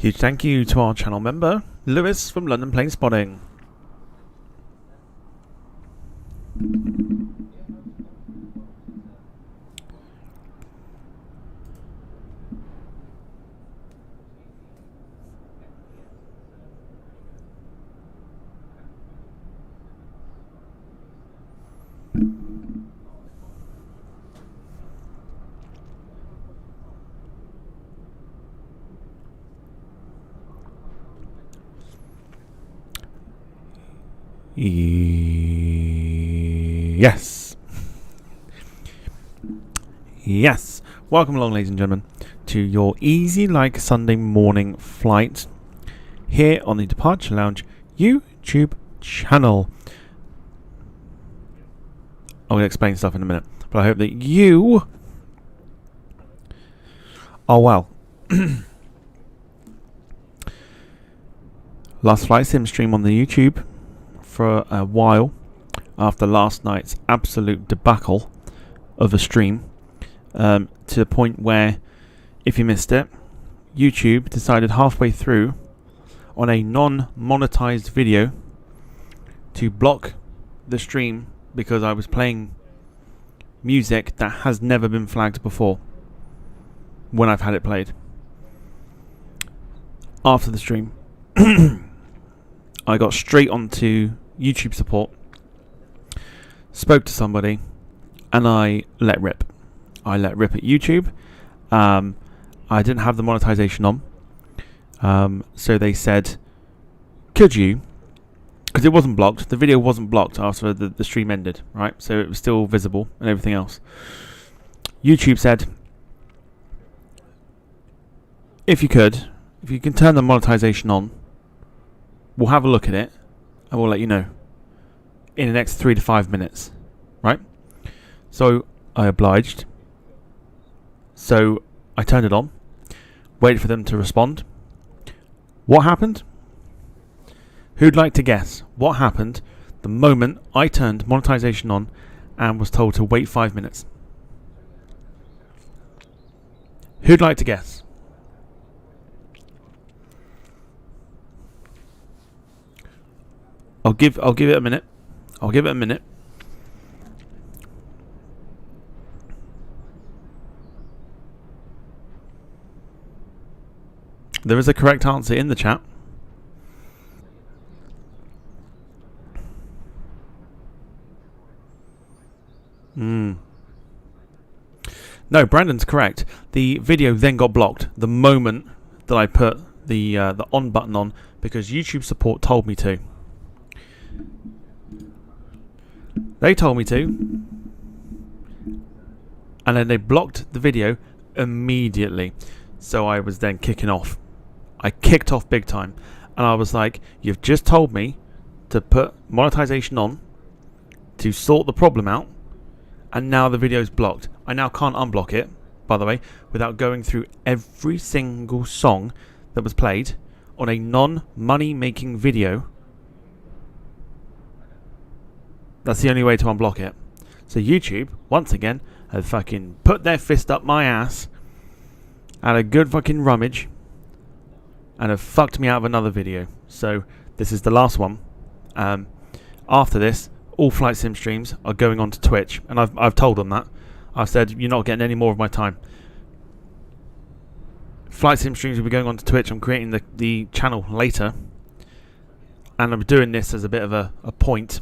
Huge thank you to our channel member, Lewis from London Plane Spotting. Yes. Yes. Welcome along, ladies and gentlemen, to your easy like Sunday morning flight here on the Departure Lounge YouTube channel. I'm going to explain stuff in a minute, but I hope that you are well. Last flight sim stream on the YouTube for a while after last night's absolute debacle of a stream, to the point where, if you missed it, YouTube decided halfway through on a non-monetized video to block the stream because I was playing music that has never been flagged before when I've had it played. After the stream, I got straight onto YouTube support, spoke to somebody, and I let rip. I let rip at YouTube. I didn't have the monetization on, so they said, could you, because it wasn't blocked, the video wasn't blocked after the stream ended, right? So it was still visible and everything else. YouTube said, if you can turn the monetization on, we'll have a look at it and we'll let you know in the next 3 to 5 minutes, right? So I obliged. So I turned it on, waited for them to respond. What happened? Who'd like to guess what happened the moment I turned monetization on and was told to wait 5 minutes? Who'd like to guess? I'll give it a minute. I'll give it a minute. There is a correct answer in the chat. No, Brandon's correct. The video then got blocked the moment that I put the on button on because YouTube support told me to. They told me to, and then they blocked the video immediately. So I was then kicking off. I kicked off big time, and I was like, you've just told me to put monetization on to sort the problem out, and now the video's blocked. I now can't unblock it, by the way, without going through every single song that was played on a non-money making video. That's the only way to unblock it. So YouTube, once again, have fucking put their fist up my ass, had a good fucking rummage, and have fucked me out of another video. So this is the last one. After this, all flight sim streams are going on to Twitch, and I've told them that. I've said, you're not getting any more of my time. Flight sim streams will be going on to Twitch. I'm creating the channel later, and I'm doing this as a bit of a point.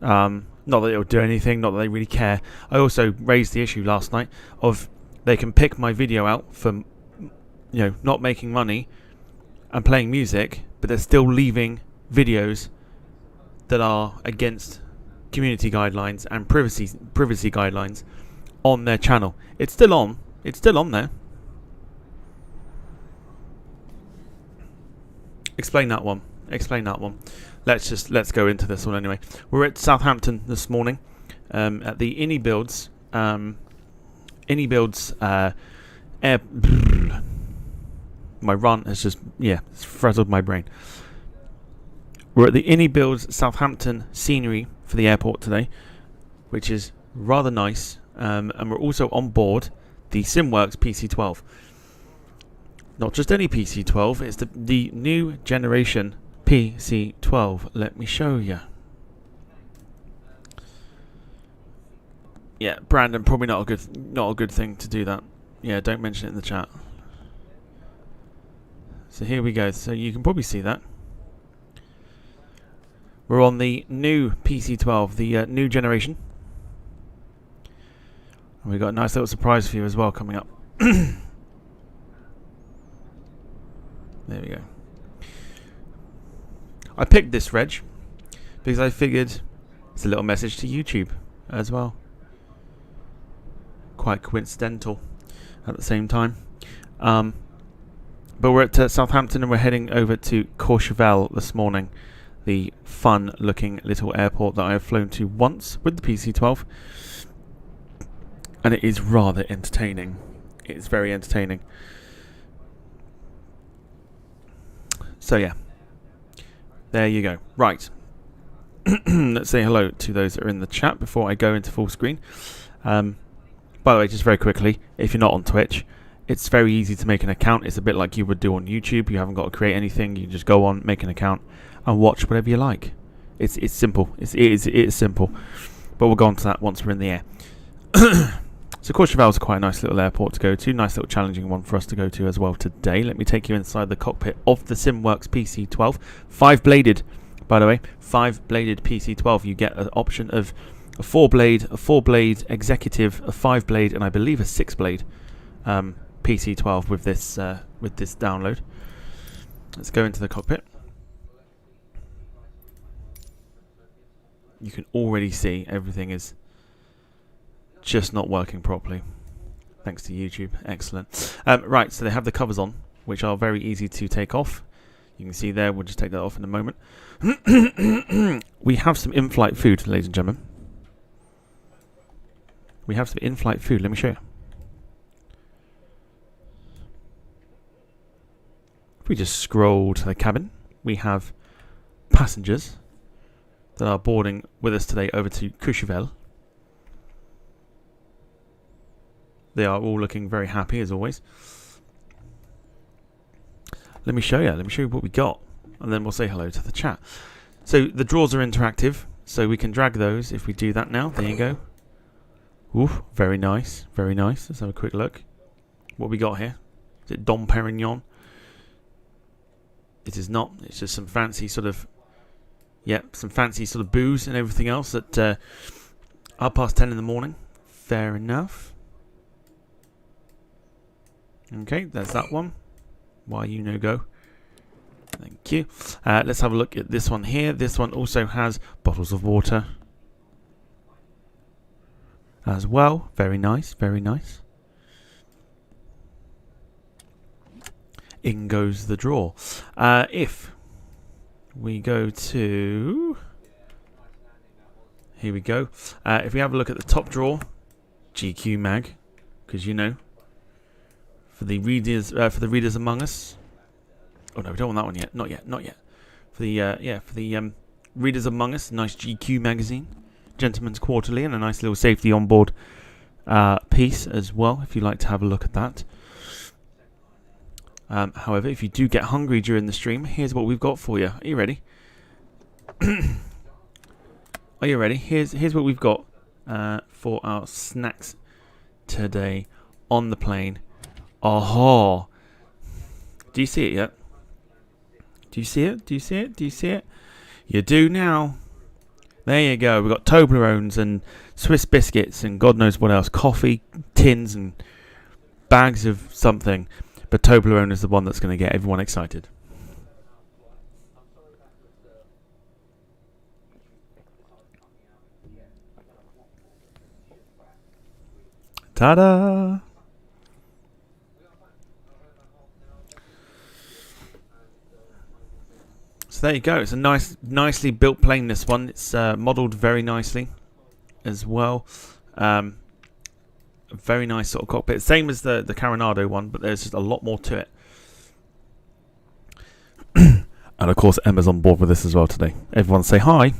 Not that it'll do anything, not that they really care. I also raised the issue last night of they can pick my video out for, not making money and playing music, but they're still leaving videos that are against community guidelines and privacy guidelines on their channel. It's still on. It's still on there. Explain that one. Let's go into this one anyway. We're at Southampton this morning, at the EGHI Builds air. My run has just it's frazzled my brain. We're at the EGHI Builds Southampton scenery for the airport today, which is rather nice, and we're also on board the Simworks PC-12. not just any PC-12, it's the new generation PC-12. Let me show you. Yeah, Brandon, probably not a good thing to do that. Yeah, don't mention it in the chat. So here we go. So you can probably see that. We're on the new PC-12, the new generation. And we've got a nice little surprise for you as well coming up. There we go. I picked this reg because I figured it's a little message to YouTube as well. Quite coincidental at the same time. But we're at Southampton and we're heading over to Courchevel this morning. The fun looking little airport that I have flown to once with the PC-12. And it is rather entertaining. It's very entertaining. So yeah. There you go. Right. Let's say hello to those that are in the chat before I go into full screen. By the way, just very quickly, if you're not on Twitch, it's very easy to make an account. It's a bit like you would do on YouTube. You haven't got to create anything. You just go on, make an account, and watch whatever you like. It's simple. It is simple. But we'll go on to that once we're in the air. So Courchevel is quite a nice little airport to go to. Nice little challenging one for us to go to as well today. Let me take you inside the cockpit of the Simworks PC-12. 5-bladed, by the way. 5-bladed PC-12. You get an option of a 4-blade, a 4-blade executive, a 5-blade, and I believe a 6-blade PC-12 with this download. Let's go into the cockpit. You can already see everything is just not working properly. Thanks to YouTube. Excellent. Right, so they have the covers on, which are very easy to take off. You can see there. We'll just take that off in a moment. We have some in-flight food, ladies and gentlemen. We have some in-flight food. Let me show you. If we just scroll to the cabin, we have passengers that are boarding with us today over to Courchevel. They are all looking very happy as always. Let me show you. Let me show you what we got, and then we'll say hello to the chat. So the drawers are interactive, so we can drag those if we do that now. There you go. Ooh, very nice, very nice. Let's have a quick look. What we got here? Is it Dom Perignon? It is not. It's just some fancy sort of, some fancy sort of booze and everything else at 10:30 in the morning. Fair enough. Okay, there's that one. Why you no go? Thank you. Let's have a look at this one here. This one also has bottles of water as well. Very nice, very nice. In goes the drawer. If we go to... Here we go. If we have a look at the top drawer, GQ mag, because you know, for the readers among us. Oh no, we don't want that one yet. Not yet. Not yet. For the readers among us, nice GQ magazine, Gentleman's Quarterly, and a nice little safety on board piece as well. If you'd like to have a look at that. However, if you do get hungry during the stream, here's what we've got for you. Are you ready? Are you ready? Here's what we've got for our snacks today on the plane. Oh, do you see it yet? Do you see it? Do you see it? Do you see it? You do now. There you go. We've got Toblerones and Swiss biscuits and God knows what else. Coffee, tins and bags of something. But Toblerone is the one that's going to get everyone excited. Ta-da! So there you go. It's a nicely built plane, this one. It's modelled very nicely as well. A very nice sort of cockpit. Same as the Caronado one, but there's just a lot more to it. And of course, Emma's on board with this as well today. Everyone say hi.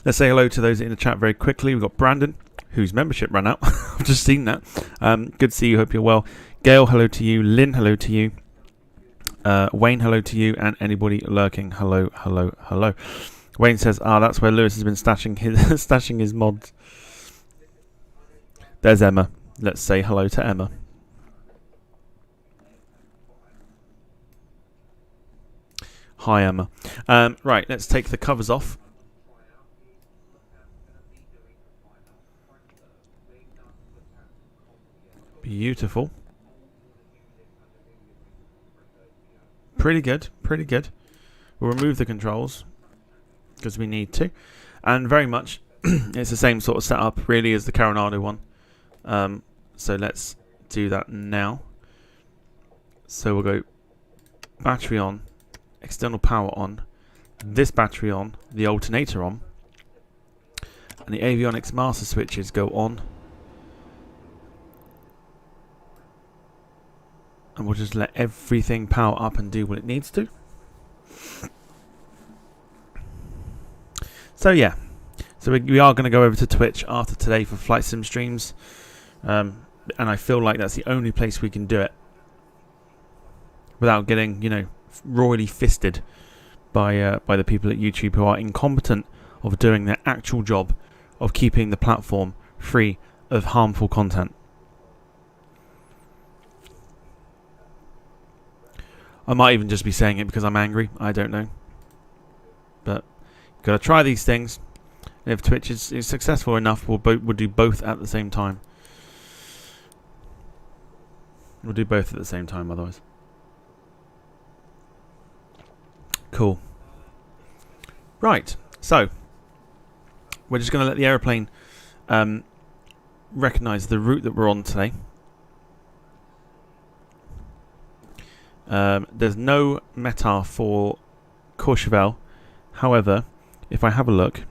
Let's say hello to those in the chat very quickly. We've got Brandon, whose membership ran out. I've just seen that. Good to see you. Hope you're well. Gail, hello to you. Lynn, hello to you. Wayne, hello to you. And anybody lurking, hello, hello, hello. Wayne says, that's where Lewis has been stashing his mods. There's Emma. Let's say hello to Emma. Hi, Emma. Right, let's take the covers off. Beautiful. Pretty good, pretty good. We'll remove the controls because we need to. And very much, it's the same sort of setup really as the Coronado one. So let's do that now. So we'll go battery on, external power on, this battery on, the alternator on, and the avionics master switches go on. And we'll just let everything power up and do what it needs to. So yeah, so we are going to go over to Twitch after today for flight sim streams, and I feel like that's the only place we can do it without getting, you know, royally fisted by the people at YouTube who are incompetent of doing their actual job of keeping the platform free of harmful content. I might even just be saying it because I'm angry. I don't know. But you've got to try these things. And if Twitch is successful enough, we'll do both at the same time. We'll do both at the same time otherwise. Cool. Right. So, we're just going to let the aeroplane recognise the route that we're on today. There's no METAR for Courchevel. However, if I have a look,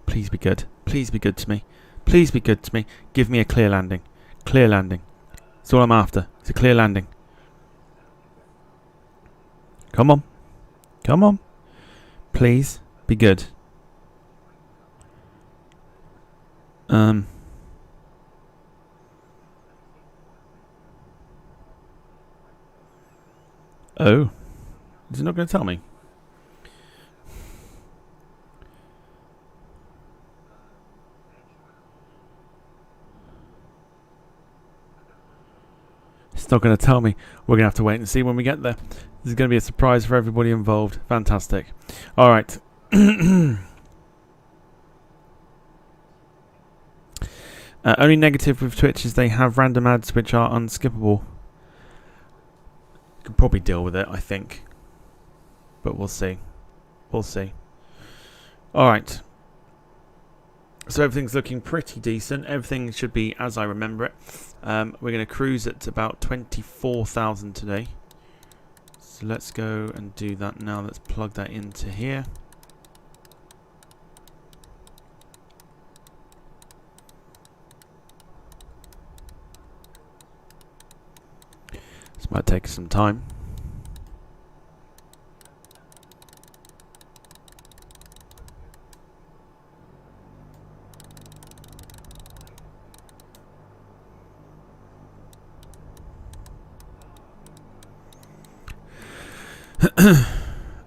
please be good. Please be good to me. Please be good to me. Give me a clear landing. Clear landing. That's all I'm after. It's a clear landing. Come on. Come on. Please be good. Oh, is it not going to tell me? It's not going to tell me. We're going to have to wait and see when we get there. This is going to be a surprise for everybody involved. Fantastic. All right. Only negative with Twitch is they have random ads which are unskippable. Could probably deal with it, I think, but we'll see. We'll see. All right. So everything's looking pretty decent. Everything should be as I remember it. We're going to cruise at about 24,000 today. So let's go and do that now. Let's plug that into here. This might take some time.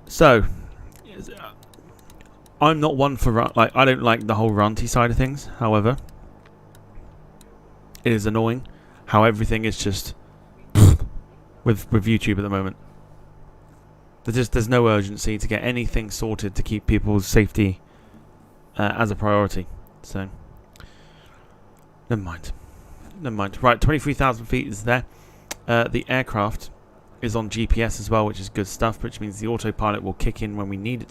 So, I'm not one for I don't like the whole runty side of things. However, it is annoying how everything is just with YouTube at the moment. There's no urgency to get anything sorted to keep people's safety as a priority. So, never mind. Never mind. Right, 23,000 feet is there. The aircraft is on GPS as well, which is good stuff, which means the autopilot will kick in when we need it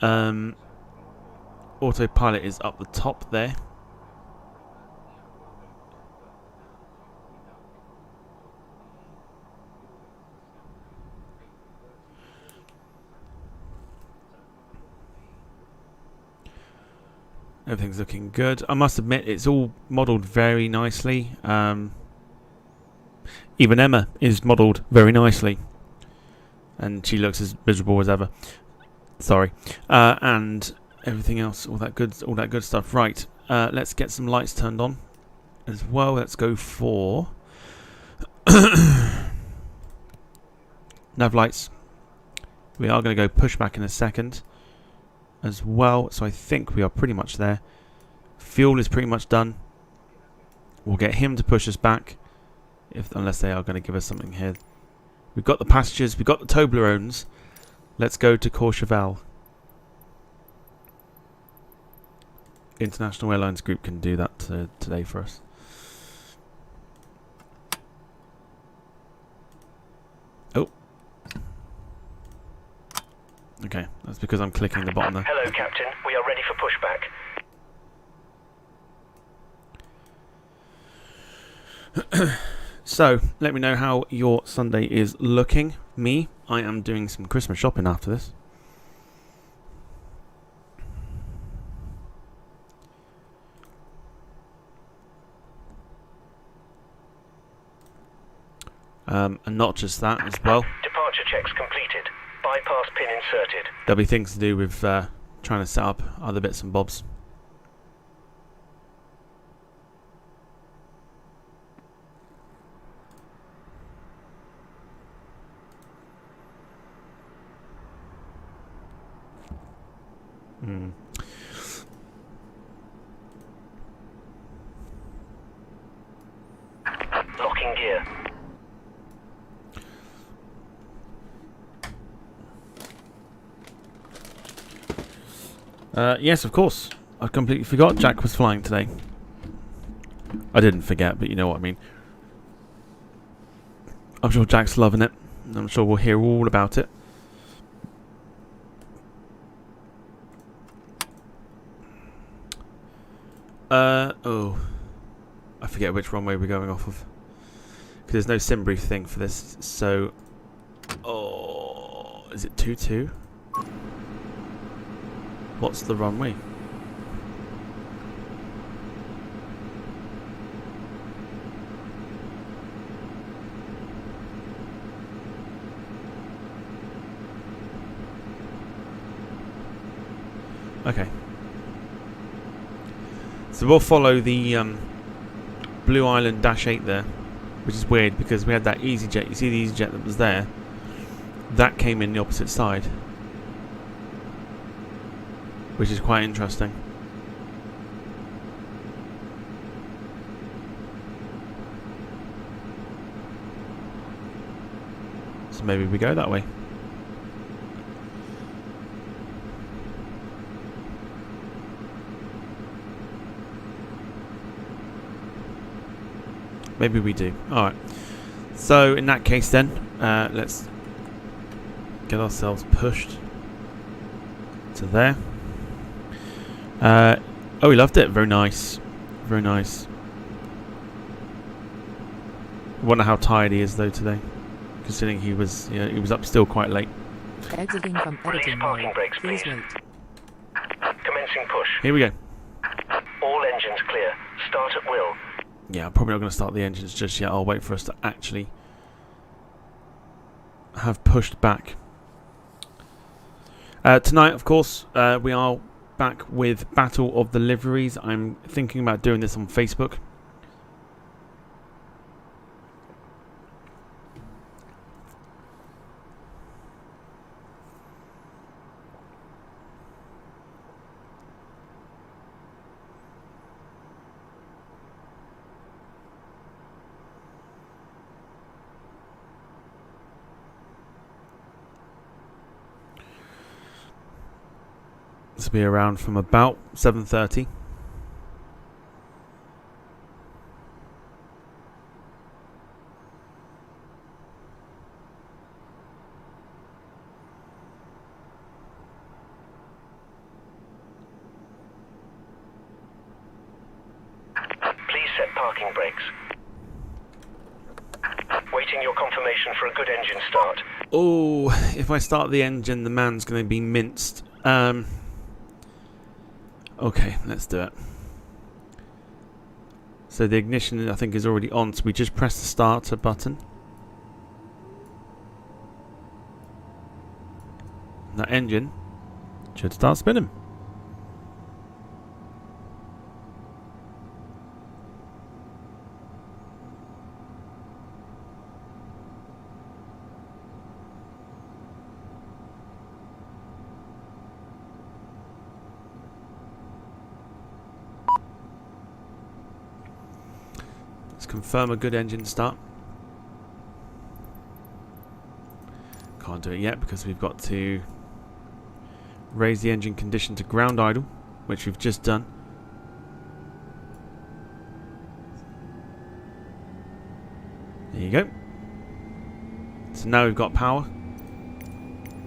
to. Autopilot is up the top there. Everything's looking good. I must admit, it's all modelled very nicely. Even Emma is modelled very nicely. And she looks as miserable as ever. Sorry. And everything else, all that good stuff. Right, let's get some lights turned on as well. Let's go for nav lights. We are going to go pushback in a second as well. So I think we are pretty much there. Fuel is pretty much done. We'll get him to push us back, unless they are going to give us something here. We've got the passengers, we've got the Toblerones. Let's go to Courchevel. International Airlines Group can do that today for us. Oh. Okay, that's because I'm clicking the bottom there. Hello, Captain. We are ready for pushback. So, let me know how your Sunday is looking. Me, I am doing some Christmas shopping after this. And not just that as well. Departure checks completed. Bypass pin inserted. There'll be things to do with trying to set up other bits and bobs. Locking gear. Yes, of course. I completely forgot Jack was flying today. I didn't forget, but you know what I mean. I'm sure Jack's loving it. And I'm sure we'll hear all about it. Oh. I forget which runway we're going off of. Because there's no sim brief thing for this. So. Oh. Is it 22? What's the runway? Okay. So we'll follow the Blue Island -8 there, which is weird because we had that EasyJet. You see the EasyJet that was there? That came in the opposite side, which is quite interesting. So maybe we go that way. Maybe we do. Alright. So in that case then, let's get ourselves pushed to there. Oh, he loved it. Very nice. Very nice. I wonder how tired he is though today, considering he was, you know, he was up still quite late. Exiting from editing mode. Please wait. Commencing push. Here we go. All engines clear. Start at will. Yeah, I'm probably not going to start the engines just yet. I'll wait for us to actually have pushed back. Tonight, of course, we are back with Battle of the Liveries. I'm thinking about doing this on Facebook. This will be around from about 7:30. Please set parking brakes. Waiting your confirmation for a good engine start. Oh, if I start the engine, the man's going to be minced. Okay, let's do it. So the ignition, I think, is already on, so we just press the starter button. That engine should start spinning. Let's confirm a good engine start. Can't do it yet because we've got to raise the engine condition to ground idle, which we've just done. There you go. So now we've got power.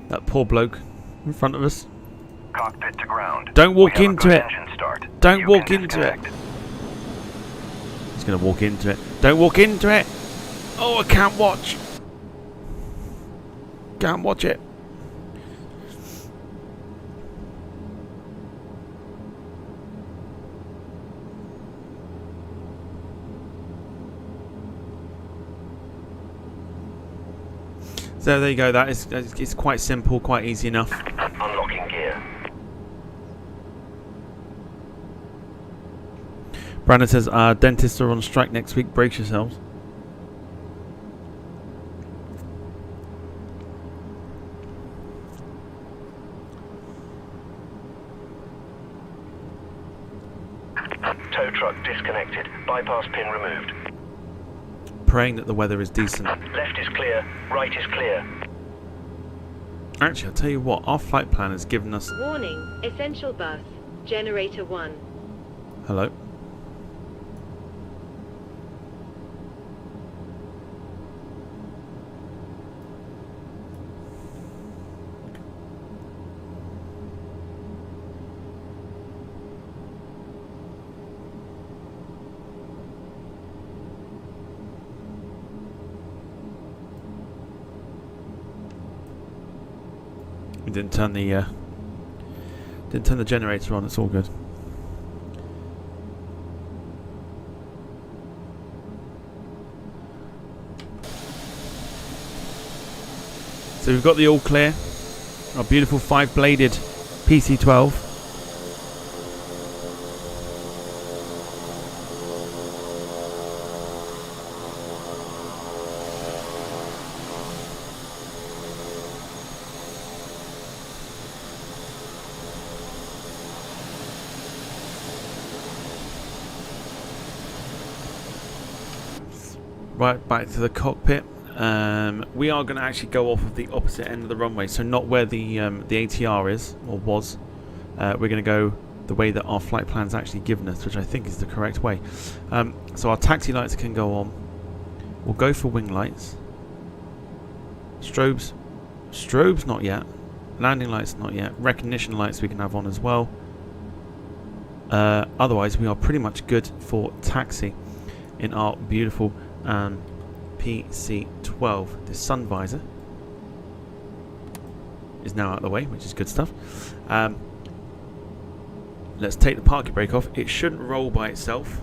That poor bloke in front of us. Cockpit to ground. Don't walk into it. Don't You walk can into it. disconnect. He's going to walk into it. Don't walk into it. Oh, I can't watch. Can't watch it. So there you go. That is, it's quite simple, quite easy enough. Unlocking gear. Brandon says, dentists are on strike next week. Brace yourselves. Tow truck disconnected. Bypass pin removed. Praying that the weather is decent. Left is clear. Right is clear. Actually, I'll tell you what. Our flight plan has given us... Warning, essential bus, generator 1. Hello. We didn't turn the generator on. It's all good. So we've got the all clear. Our beautiful 5-bladed PC-12. Right, back to the cockpit. We are going to actually go off of the opposite end of the runway, so not where the ATR is, or was. We're going to go the way that our flight plan's actually given us, which I think is the correct way. So our taxi lights can go on. We'll go for wing lights. Strobes not yet. Landing lights not yet. Recognition lights we can have on as well. Otherwise, we are pretty much good for taxi in our beautiful PC-12. The sun visor is now out of the way, which is good stuff. Let's take the parking brake off. It shouldn't roll by itself,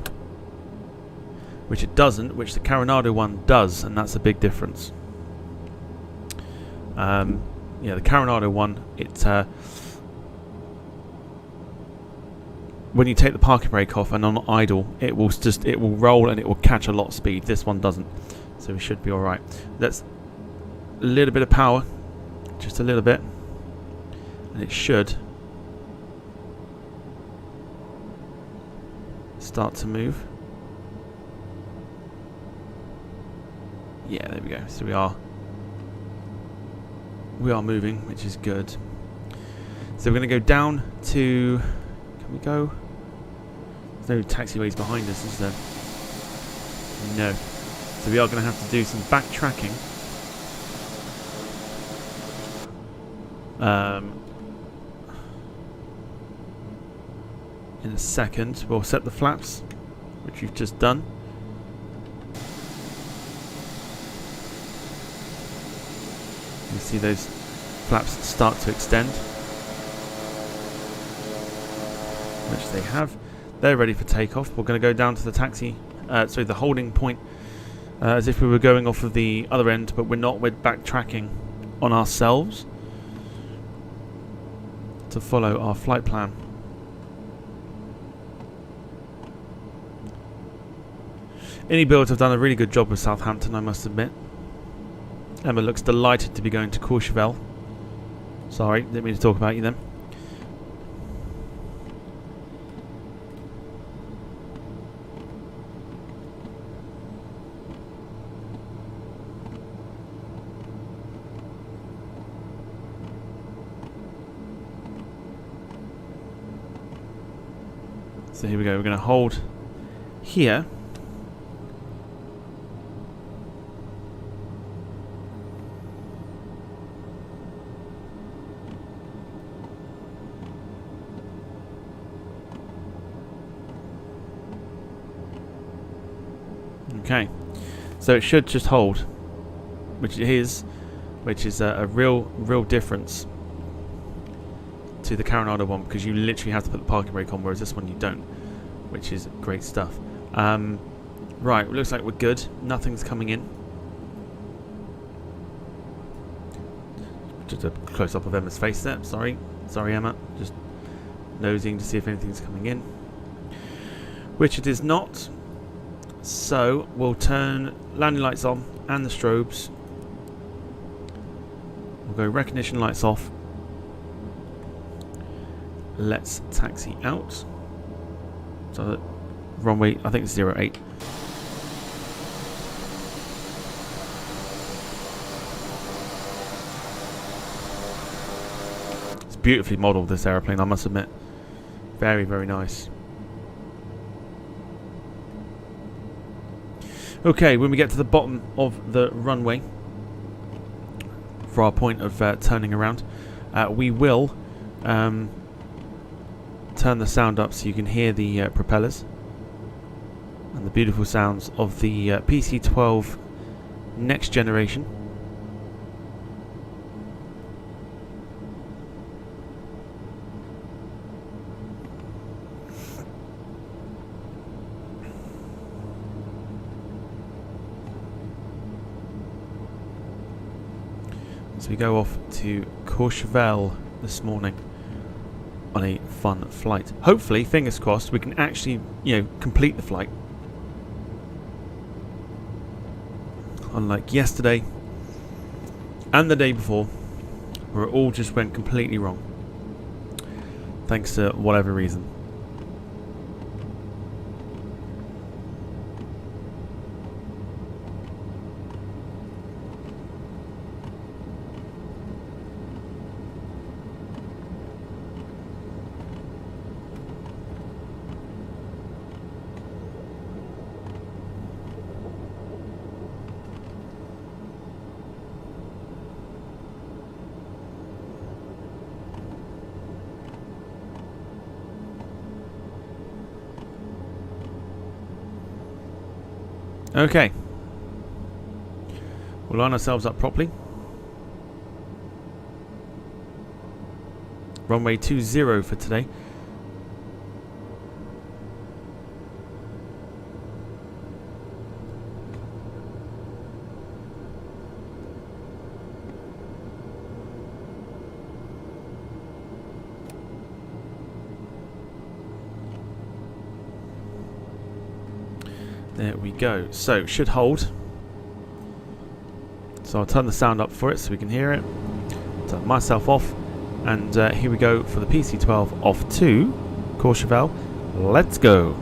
which it doesn't, which the Coronado one does, and that's a big difference. Yeah, the Coronado one, when you take the parking brake off and on idle, it will roll and it will catch a lot of speed. This one doesn't, so we should be all right. That's a little bit of power, just a little bit, and it should start to move. Yeah, there we go. So we are moving, which is good. So we're going to go down to. Can we go? There's no taxiways behind us, is there? No. So we are going to have to do some backtracking. In a second, we'll set the flaps, which we've just done. You see those flaps start to extend, which they have. They're ready for takeoff. We're going to go down to the the holding point, as if we were going off of the other end, but we're not. We're backtracking on ourselves to follow our flight plan. Any builds have done a really good job with Southampton, I must admit. Emma looks delighted to be going to Courchevel. Sorry, didn't mean to talk about you then. So here we go. We're going to hold here. Okay, so it should just hold, which it is, which is a real difference to the Coronado one, because you literally have to put the parking brake on, whereas this one you don't, which is great stuff. Right, looks like we're good. Nothing's coming in. Just a close up of Emma's face there. Sorry, Emma. Just nosing to see if anything's coming in, which it is not. So we'll turn landing lights on and the strobes. We'll go recognition lights off. Let's taxi out. So that runway, I think it's 08. It's beautifully modelled, this aeroplane, I must admit. Very, very nice. Okay, when we get to the bottom of the runway, for our point of turning around, we will turn the sound up so you can hear the propellers and the beautiful sounds of the PC-12 next generation. So we go off to Courchevel this morning on a fun flight. Hopefully, fingers crossed, we can actually, complete the flight. Unlike yesterday and the day before, where it all just went completely wrong. Thanks to whatever reason. Okay, we'll line ourselves up properly. Runway 20 for today. There we go. So it should hold. So I'll turn the sound up for it so we can hear it. Turn myself off. And here we go for the PC-12 off to Courchevel. Let's go.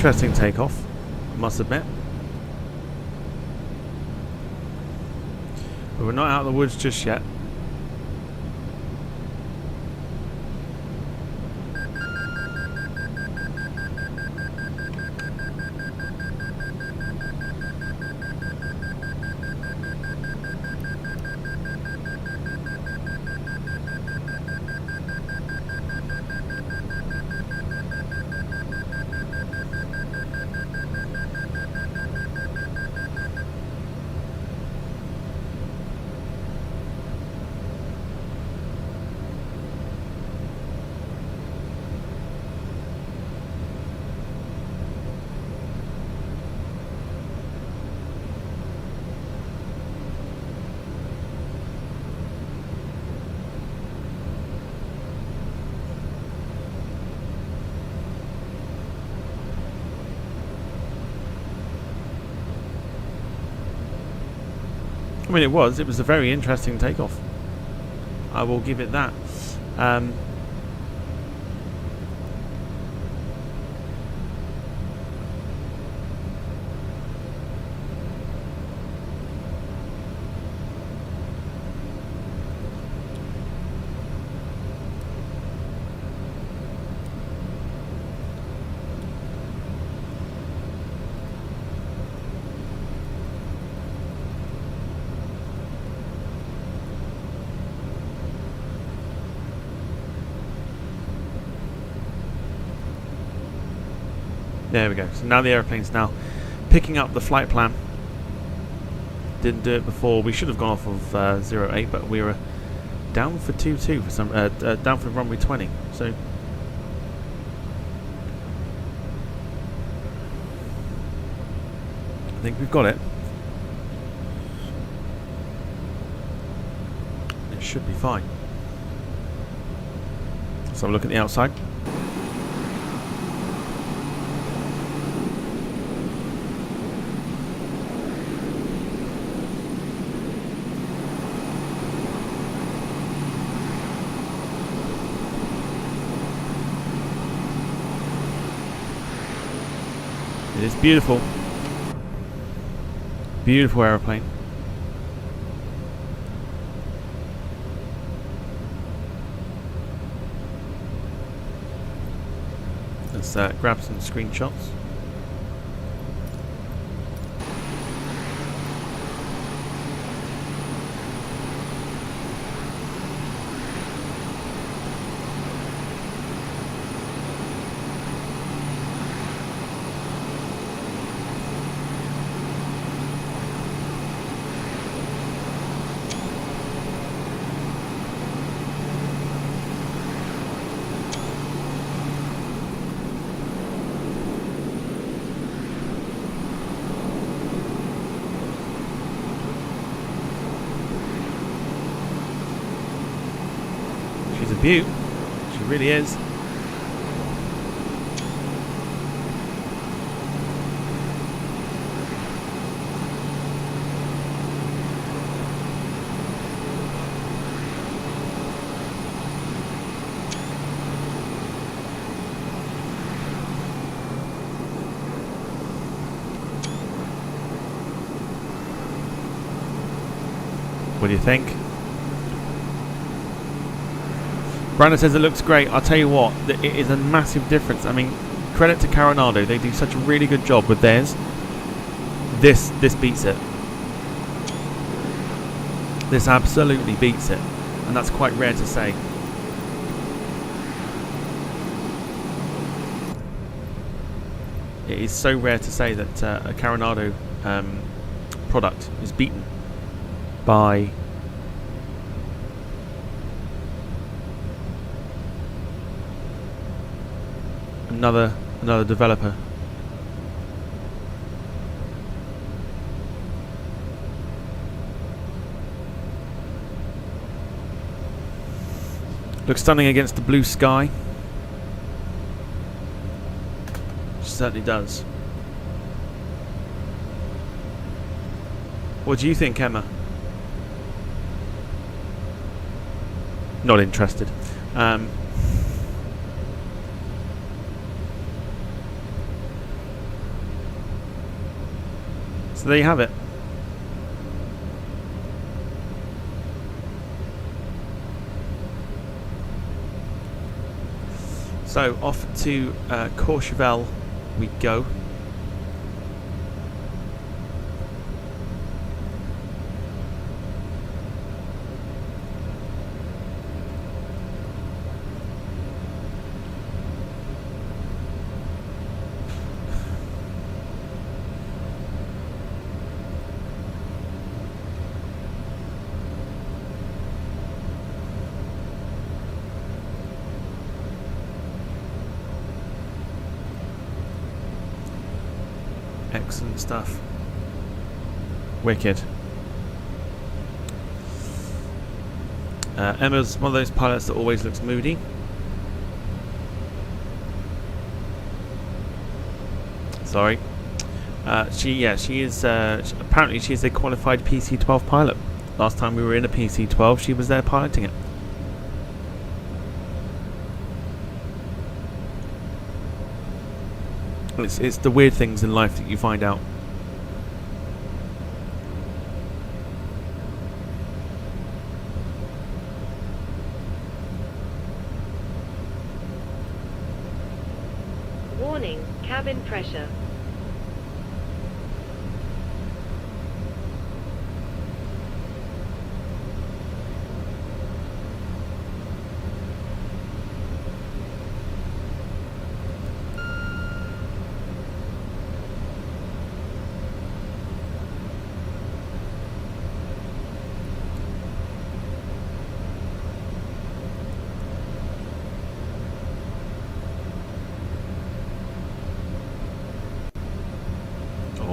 Interesting takeoff, I must admit. But we're not out of the woods just yet. I mean, it was a very interesting takeoff. I will give it that. There we go. So now the aeroplane's now picking up the flight plan. Didn't do it before. We should have gone off of 08, but we were down for 22 for some down for runway 20. So I think we've got it. It should be fine. Let's have a look at the outside. It is beautiful. Beautiful aeroplane. Let's grab some screenshots. She's a beaut. She really is. What do you think? Brandon says it looks great. I'll tell you what, it is a massive difference. I mean, credit to Coronado. They do such a really good job with theirs. This beats it. This absolutely beats it. And that's quite rare to say. It is so rare to say that a Coronado product is beaten by another developer. Looks stunning against the blue sky. Certainly does. What do you think, Emma? Not interested. So there you have it. So off to Courchevel we go. Excellent stuff. Wicked. Emma's one of those pilots that always looks moody. Sorry. She is apparently she's a qualified PC-12 pilot. Last time we were in a PC-12, she was there piloting it. It's the weird things in life that you find out. Warning, cabin pressure.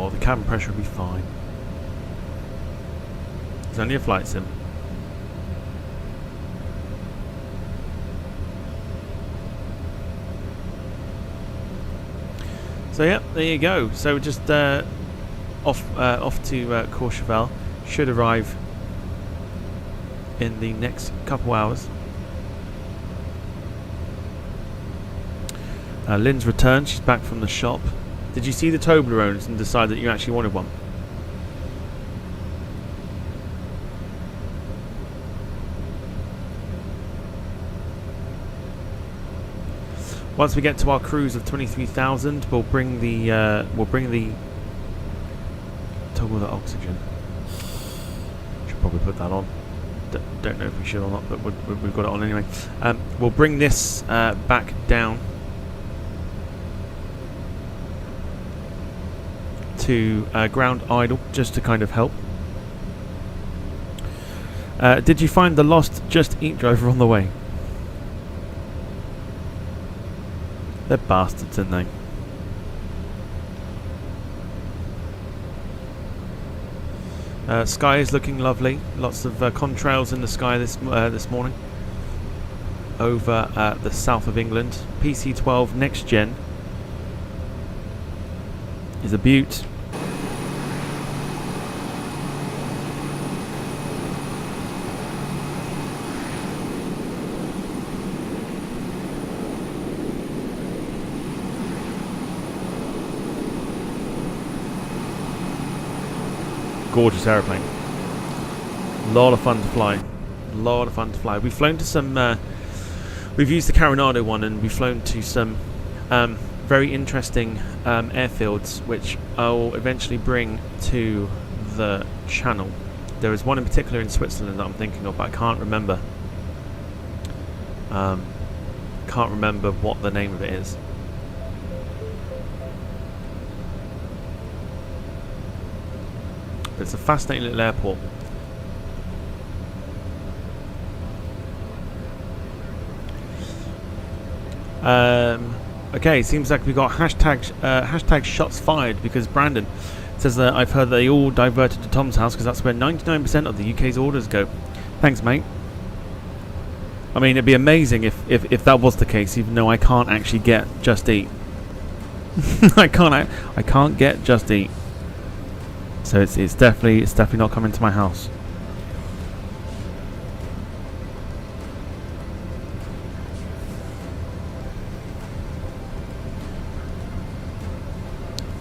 Oh, the cabin pressure will be fine. It's only a flight sim. So yeah, there you go. So just off to Courchevel. Should arrive in the next couple hours. Lynn's returned. She's back from the shop. Did you see the Toblerones and decide that you actually wanted one? Once we get to our cruise of 23,000, we'll bring the toggle the oxygen. Should probably put that on. Don't know if we should or not, but we've got it on anyway. We'll bring this back down to ground idle, just to kind of help. Did you find the lost Just Eat driver on the way? They're bastards, aren't they? Sky is looking lovely. Lots of contrails in the sky this morning over the south of England. PC-12 next gen is a beaut. Gorgeous aeroplane. A lot of fun to fly. A lot of fun to fly. We've flown to some. We've used the Coronado one, and we've flown to some very interesting airfields, which I'll eventually bring to the channel. There is one in particular in Switzerland that I'm thinking of, but I can't remember. Can't remember what the name of it is. It's a fascinating little airport. Okay, seems like we got hashtag shots fired because Brandon says that I've heard they all diverted to Tom's house because that's where 99% of the UK's orders go. Thanks, mate. I mean, it'd be amazing if that was the case, even though I can't actually get Just Eat. I can't get Just Eat. So it's definitely not coming to my house.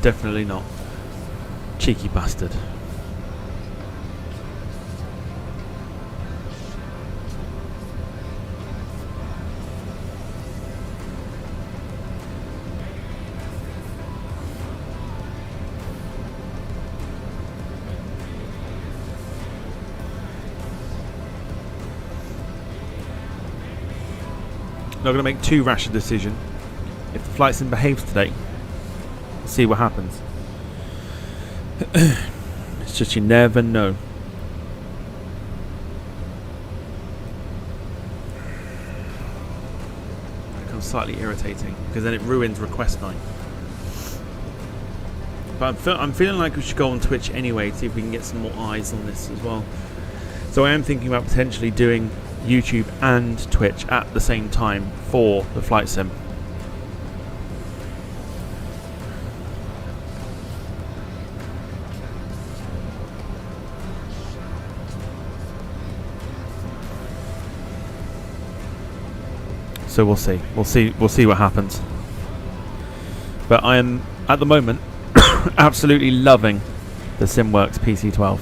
Definitely not. Cheeky bastard. Not going to make too rash a decision. If the flight sim behaves today, we'll see what happens. It's just you never know. It becomes slightly irritating because then it ruins request 9. But I'm feeling like we should go on Twitch anyway, see if we can get some more eyes on this as well. So I am thinking about potentially doing YouTube and Twitch at the same time for the flight sim. So we'll see. We'll see what happens. But I am at the moment absolutely loving the Simworks PC-12.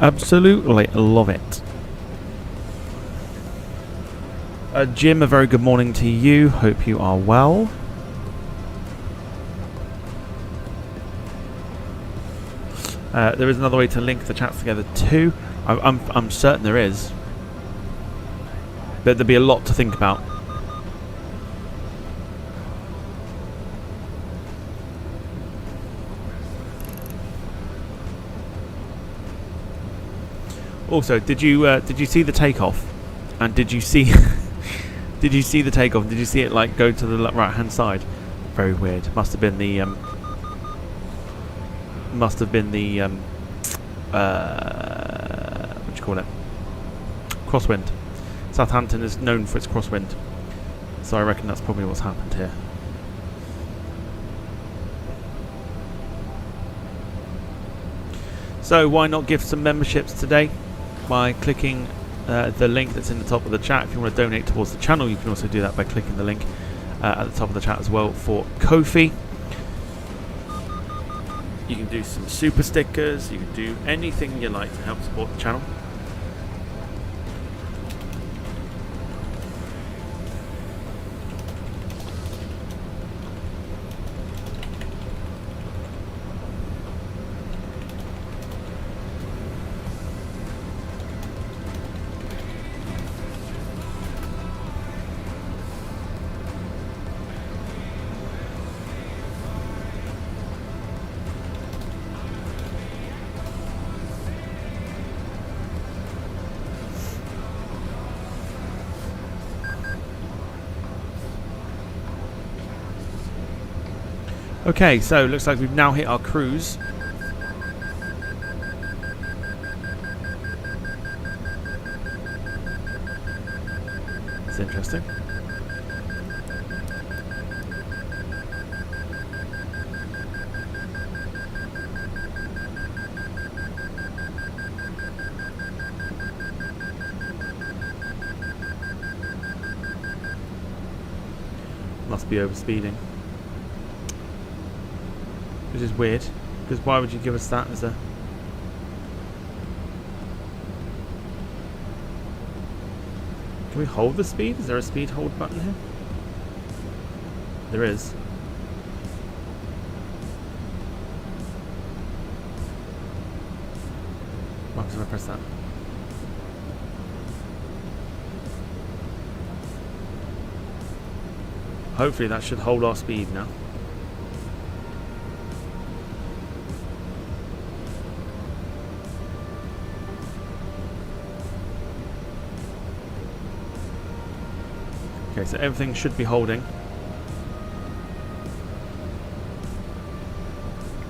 Absolutely love it. Jim, a very good morning to you. Hope you are well. There is another way to link the chats together too. I'm certain there is. But there'll be a lot to think about. Also, did you see the takeoff? And did you see did you see the takeoff? Did you see it like go to the right hand side? Very weird. Must have been the what do you call it? Crosswind. Southampton is known for its crosswind, so I reckon that's probably what's happened here. So why not give some memberships today by clicking the link that's in the top of the chat. If you want to donate towards the channel, you can also do that by clicking the link at the top of the chat as well for Ko-fi. You can do some super stickers, you can do anything you like to help support the channel. Okay, so looks like we've now hit our cruise. It's interesting. Must be overspeeding. Which is weird, because why would you give us that as a... Can we hold the speed? Is there a speed hold button here? There is. What happens if I press that? Hopefully that should hold our speed now. Okay, so everything should be holding.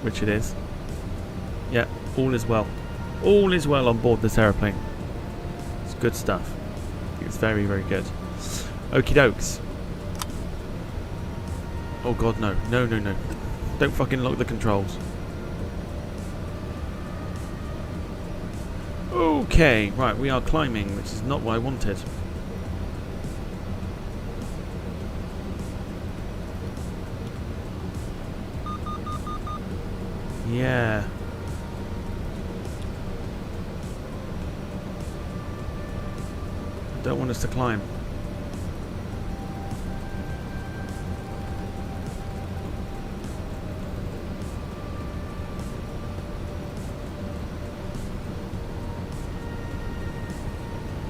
Which it is. Yeah, all is well. All is well on board this aeroplane. It's good stuff. It's very, very good. Okie dokes. Oh god, no. No, no, no. Don't fucking lock the controls. Okay, right, we are climbing, which is not what I wanted. Yeah. I don't want us to climb.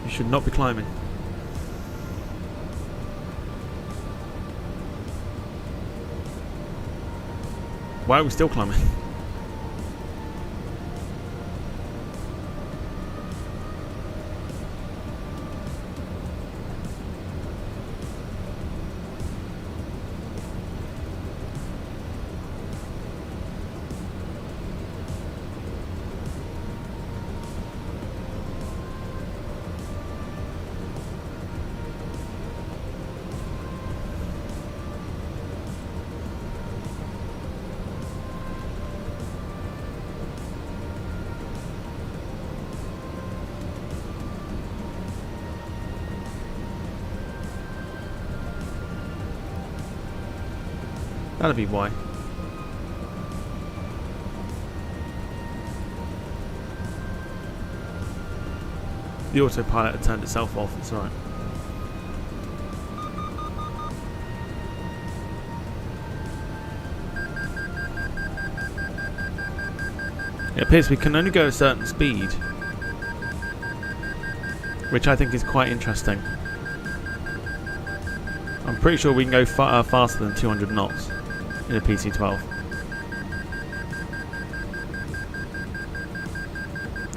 You should not be climbing. Why are we still climbing? That'll be why. The autopilot had turned itself off, it's alright. It appears we can only go at a certain speed, which I think is quite interesting. I'm pretty sure we can go faster than 200 knots in a PC-12.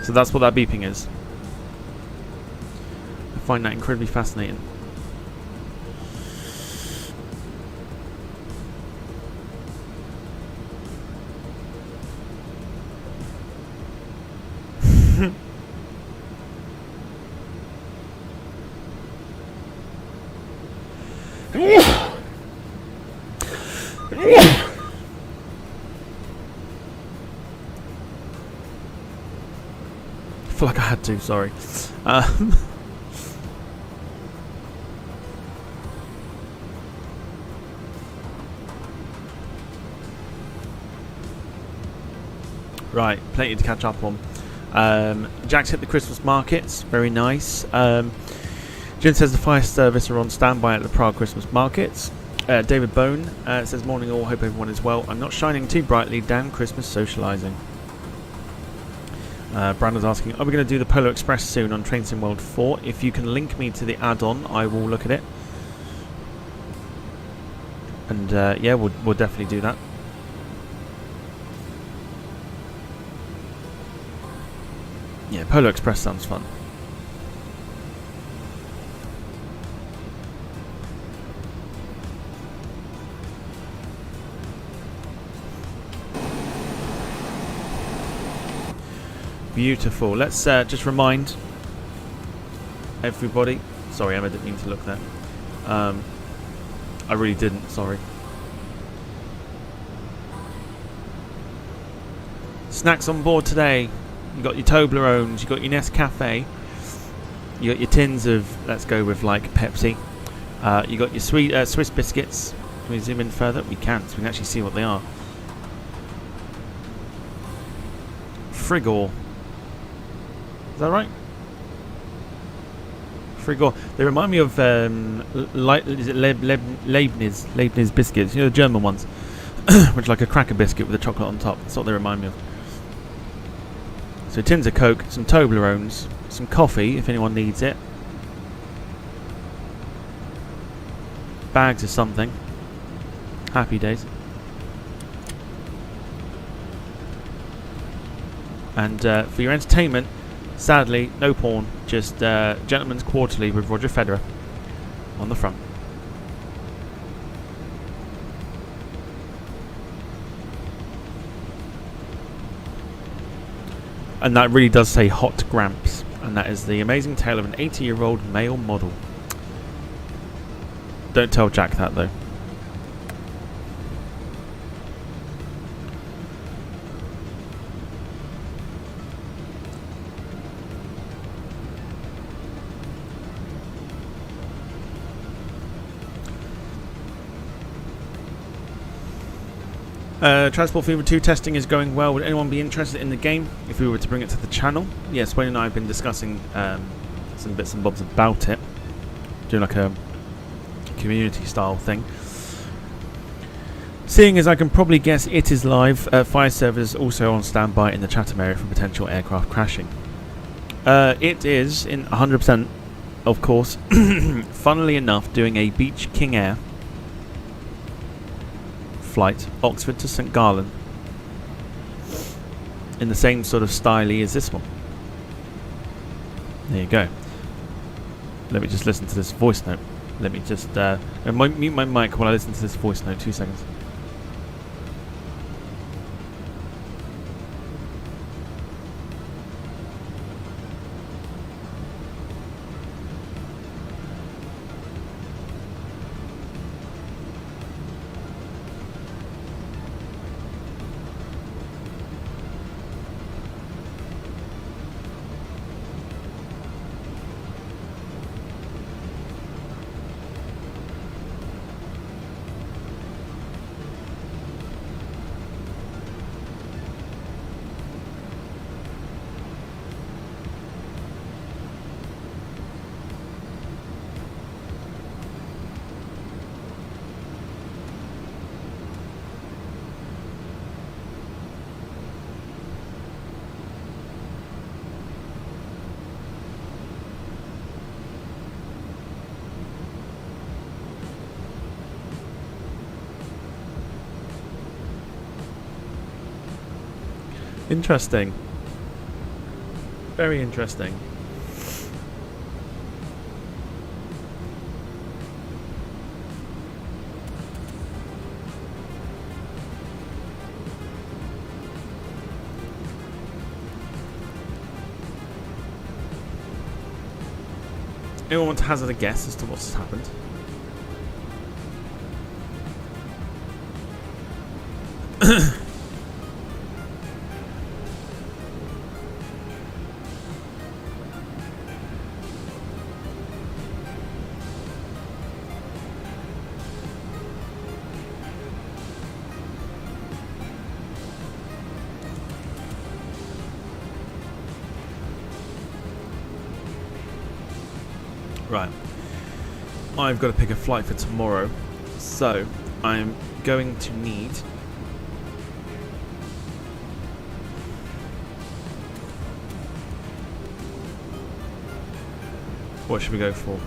So that's what that beeping is. I find that incredibly fascinating. I feel like I had to, sorry. Right, plenty to catch up on. Jack's hit the Christmas markets, very nice. Jim says the fire service are on standby at the Prague Christmas markets. David Bone says, morning all, hope everyone is well. I'm not shining too brightly, damn Christmas socialising. Brandon's asking, are we going to do the Polar Express soon on Train Sim World 4? If you can link me to the add-on, I will look at it. And yeah, we'll definitely do that. Yeah, Polar Express sounds fun. Beautiful. Let's just remind everybody. Sorry, Emma, didn't mean to look there. I really didn't. Sorry. Snacks on board today. You got your Toblerones. You got your Nescafe. You got your tins of. Let's go with like Pepsi. You got your Swiss biscuits. Can we zoom in further? We can, so we can actually see what they are. Frigor. Is that right? Frigor. They remind me of is it Leibniz biscuits? You know, the German ones, which are like a cracker biscuit with a chocolate on top. That's what they remind me of. So tins of Coke, some Toblerones, some coffee if anyone needs it, bags of something. Happy days. And for your entertainment, sadly, no porn, just Gentleman's Quarterly with Roger Federer on the front. And that really does say Hot Gramps, and that is the amazing tale of an 80-year-old male model. Don't tell Jack that, though. Transport Fever 2 testing is going well. Would anyone be interested in the game if we were to bring it to the channel? Yes, Wayne and I have been discussing some bits and bobs about it. Doing like a community style thing. Seeing as I can probably guess it is live, fire service also on standby in the Chatham area for potential aircraft crashing. It is in 100%, of course, funnily enough, doing a Beach King Air flight, Oxford to St Garland, in the same sort of style as this one. There you go. Let me just listen to this voice note. Let me just mute my mic while I listen to this voice note. 2 seconds. Interesting. Very interesting. Anyone want to hazard a guess as to what's happened? Right, I've got to pick a flight for tomorrow, so I'm going to need what should we go for?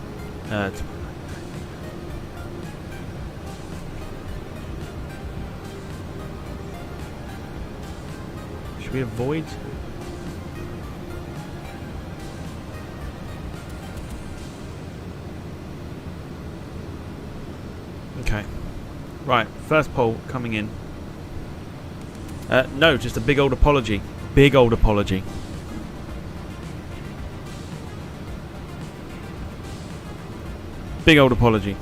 Should we avoid? Okay. Right, first poll coming in. No, just a big old apology. Big old apology. Big old apology.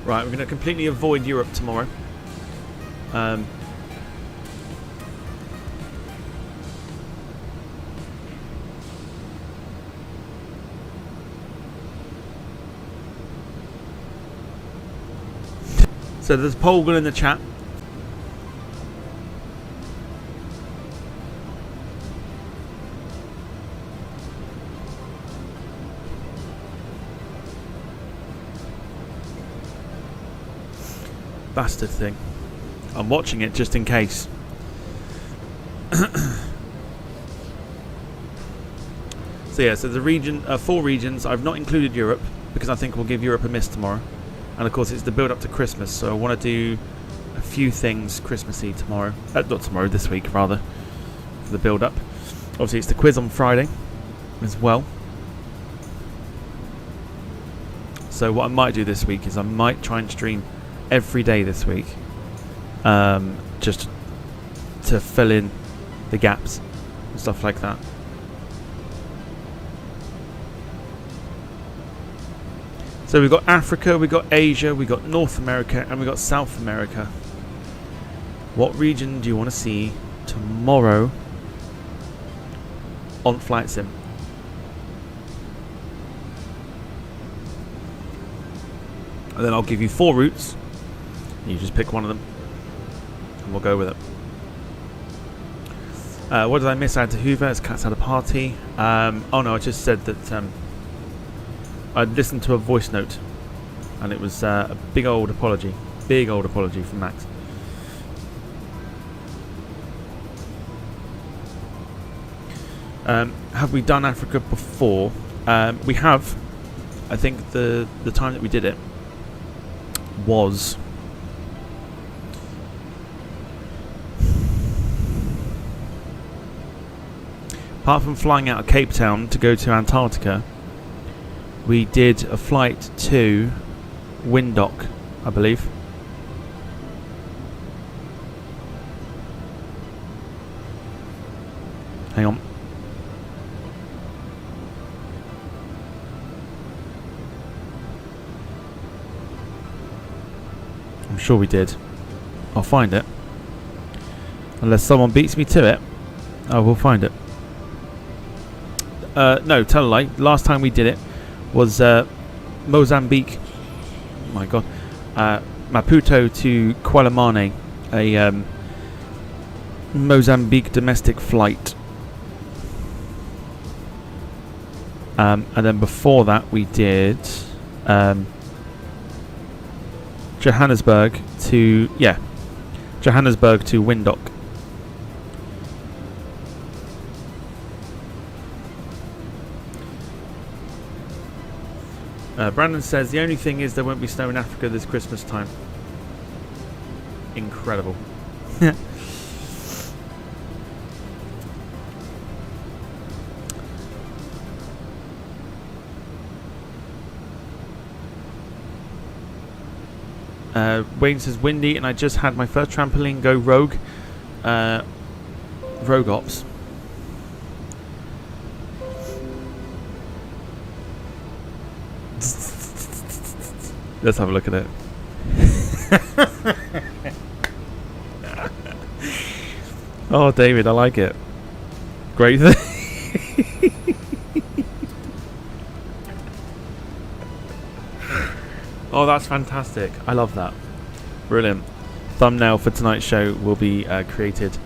Right, we're going to completely avoid Europe tomorrow. So there's a poll going in the chat. Bastard thing. I'm watching it just in case. So yeah, so the region, 4 regions. I've not included Europe because I think we'll give Europe a miss tomorrow. And of course it's the build up to Christmas, so I want to do a few things Christmassy tomorrow. Not tomorrow, this week rather, for the build up. Obviously it's the quiz on Friday as well. So what I might do this week is I might try and stream every day this week, just to fill in the gaps and stuff like that. So we've got Africa, we've got Asia, we've got North America, and we've got South America. What region do you want to see tomorrow on Flight Sim? And then I'll give you 4 routes. You just pick one of them, and we'll go with it. What did I miss? I had to Hoover. As Cats had a party. Oh no, I just said that I'd listened to a voice note, and it was a big old apology. Big old apology from Max. Have we done Africa before? We have. I think the time that we did it was apart from flying out of Cape Town to go to Antarctica, we did a flight to Windhoek, I believe. Hang on. I'm sure we did. I'll find it. Unless someone beats me to it, I will find it. No, tell a lie. Last time we did it was Mozambique. Oh my god. Maputo to Quelimane, a Mozambique domestic flight. And then before that we did Johannesburg to Windhoek. Brandon says the only thing is there won't be snow in Africa this Christmas time. Incredible. Wayne says windy, and I just had my first trampoline go rogue. Rogue ops. Let's have a look at it. Oh, David, I like it. Great. Oh, that's fantastic. I love that. Brilliant. Thumbnail for tonight's show will be created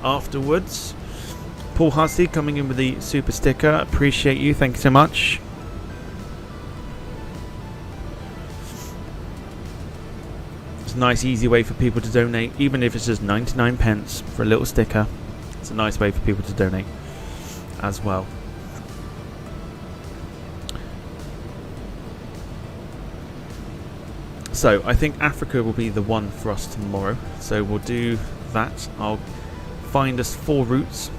afterwards. Paul Hussey coming in with the super sticker. Appreciate you. Thank you so much. It's a nice, easy way for people to donate, even if it's just 99 pence for a little sticker. It's a nice way for people to donate as well. So I think Africa will be the one for us tomorrow. So we'll do that. I'll find us 4 routes.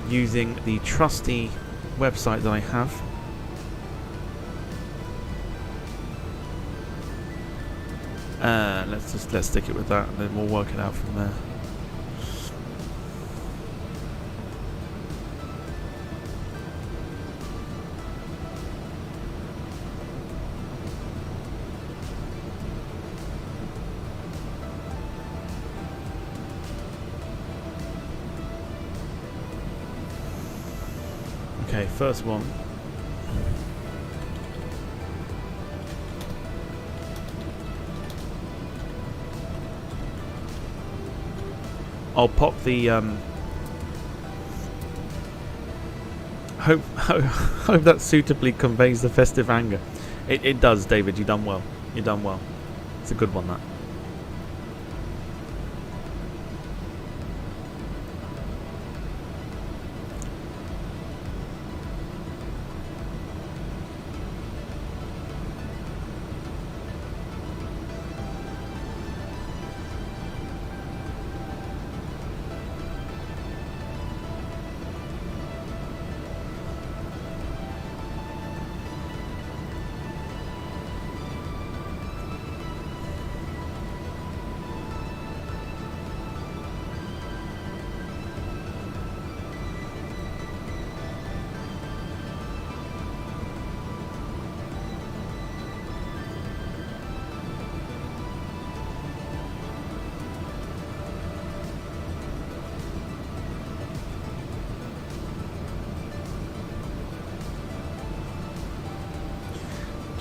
Using the trusty website that I have. Let's stick it with that, and then we'll work it out from there. Okay, first one. I'll pop the hope that suitably conveys the festive anger. It does, David. You've done well. You've done well. It's a good one, that.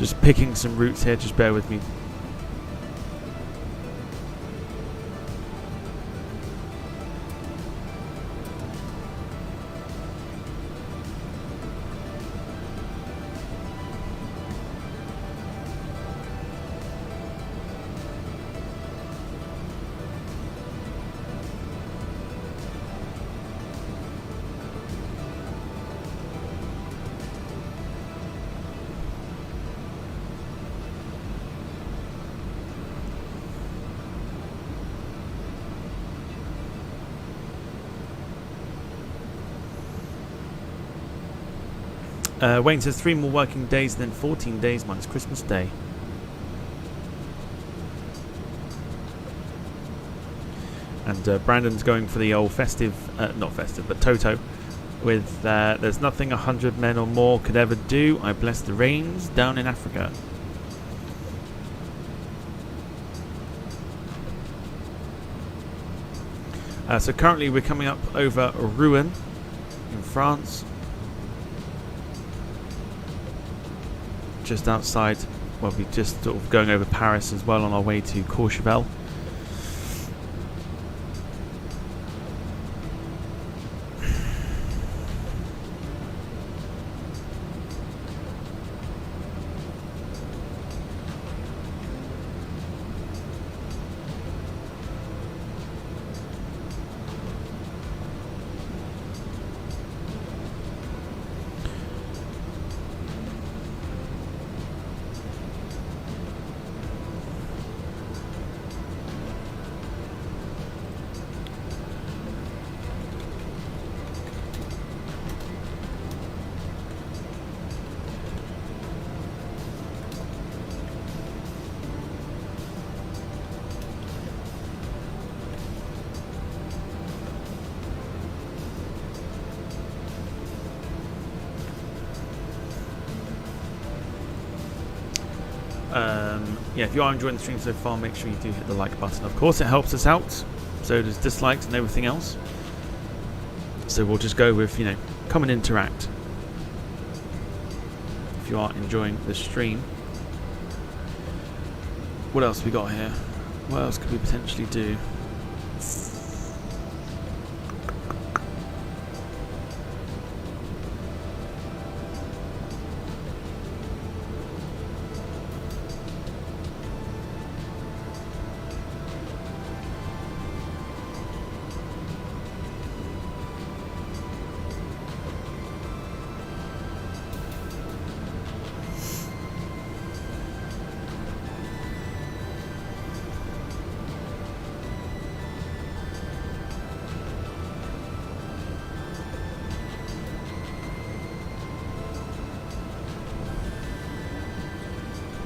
Just picking some routes here, just bear with me. Wayne says 3 more working days, then 14 days minus Christmas Day. And Brandon's going for the old festive, not festive, but Toto, with there's nothing 100 men or more could ever do. I bless the rains down in Africa. So currently we're coming up over Rouen in France. Just outside, well, we're just sort of going over Paris as well on our way to Courchevel. Yeah, if you are enjoying the stream so far, make sure you do hit the like button. Of course, it helps us out. So does dislikes and everything else. So we'll just go with, you know, come and interact. If you are enjoying the stream. What else we got here? What else could we potentially do?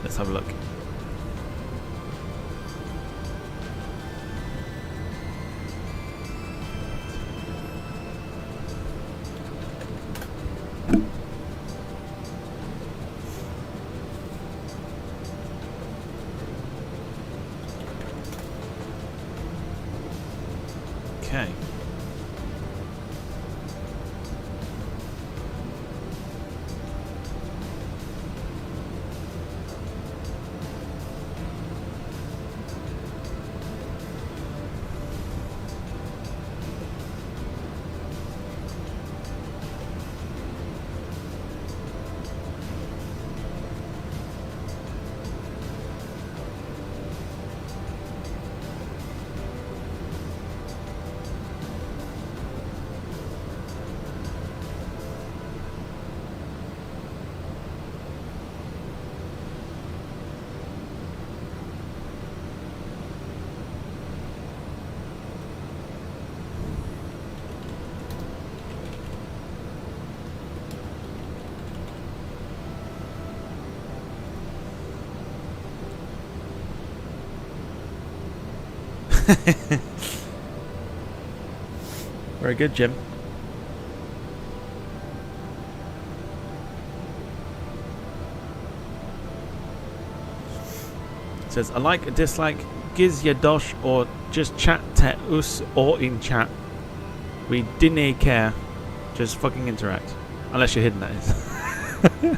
Let's have a look. Okay. Very good, Jim. It says, a like, a dislike, giz ya dosh, or just chat to us or in chat. We didn't care. Just fucking interact. Unless you're hidden, that is.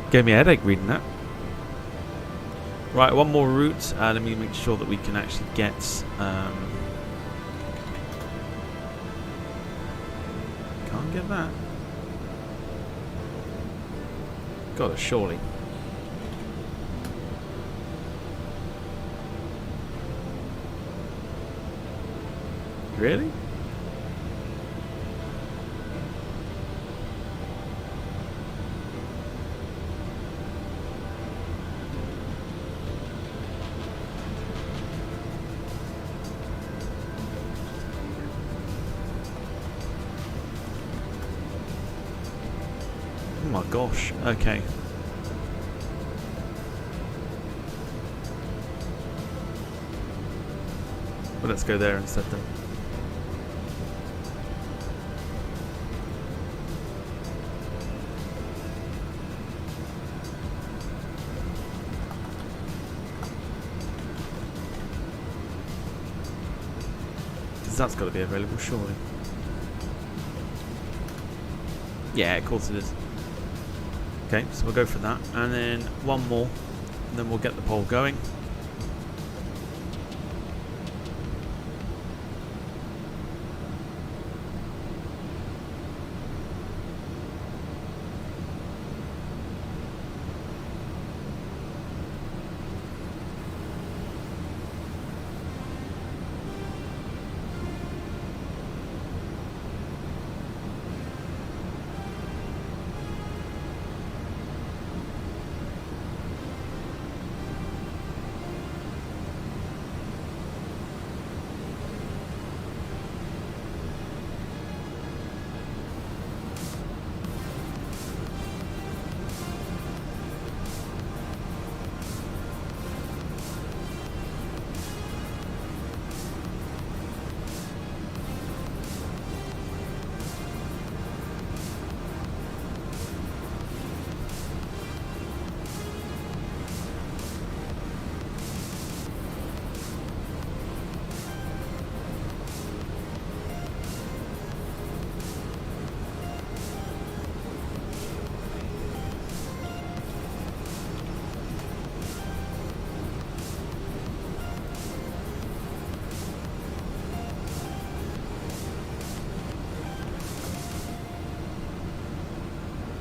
Gave me a headache reading that. Right, one more route. Let me make sure that we can actually get... can't get that. Got it, surely. Really? Oh my gosh, okay. Well, let's go there instead then. Because that's got to be available, surely. Yeah, of course it is. Okay, so we'll go for that, and then one more, and then we'll get the poll going.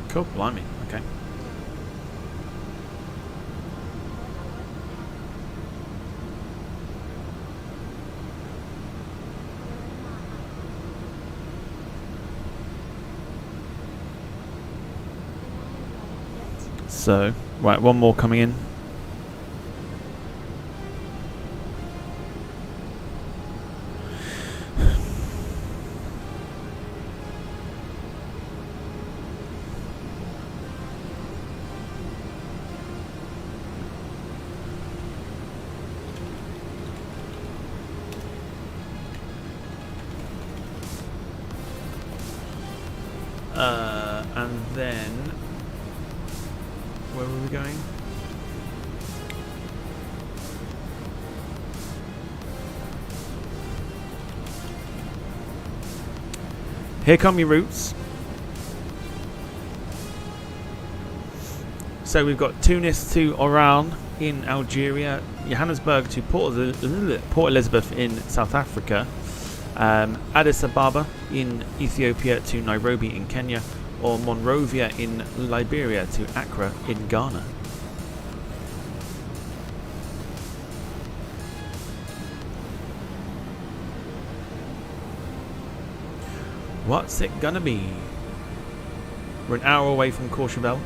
Cool, blimey, okay. So, right, one more coming in. And then, where were we going? Here come your routes. So we've got Tunis to Oran in Algeria, Johannesburg to Port Elizabeth in South Africa, Addis Ababa in Ethiopia to Nairobi in Kenya, or Monrovia in Liberia to Accra in Ghana. What's it gonna be? We're an hour away from Courchevel.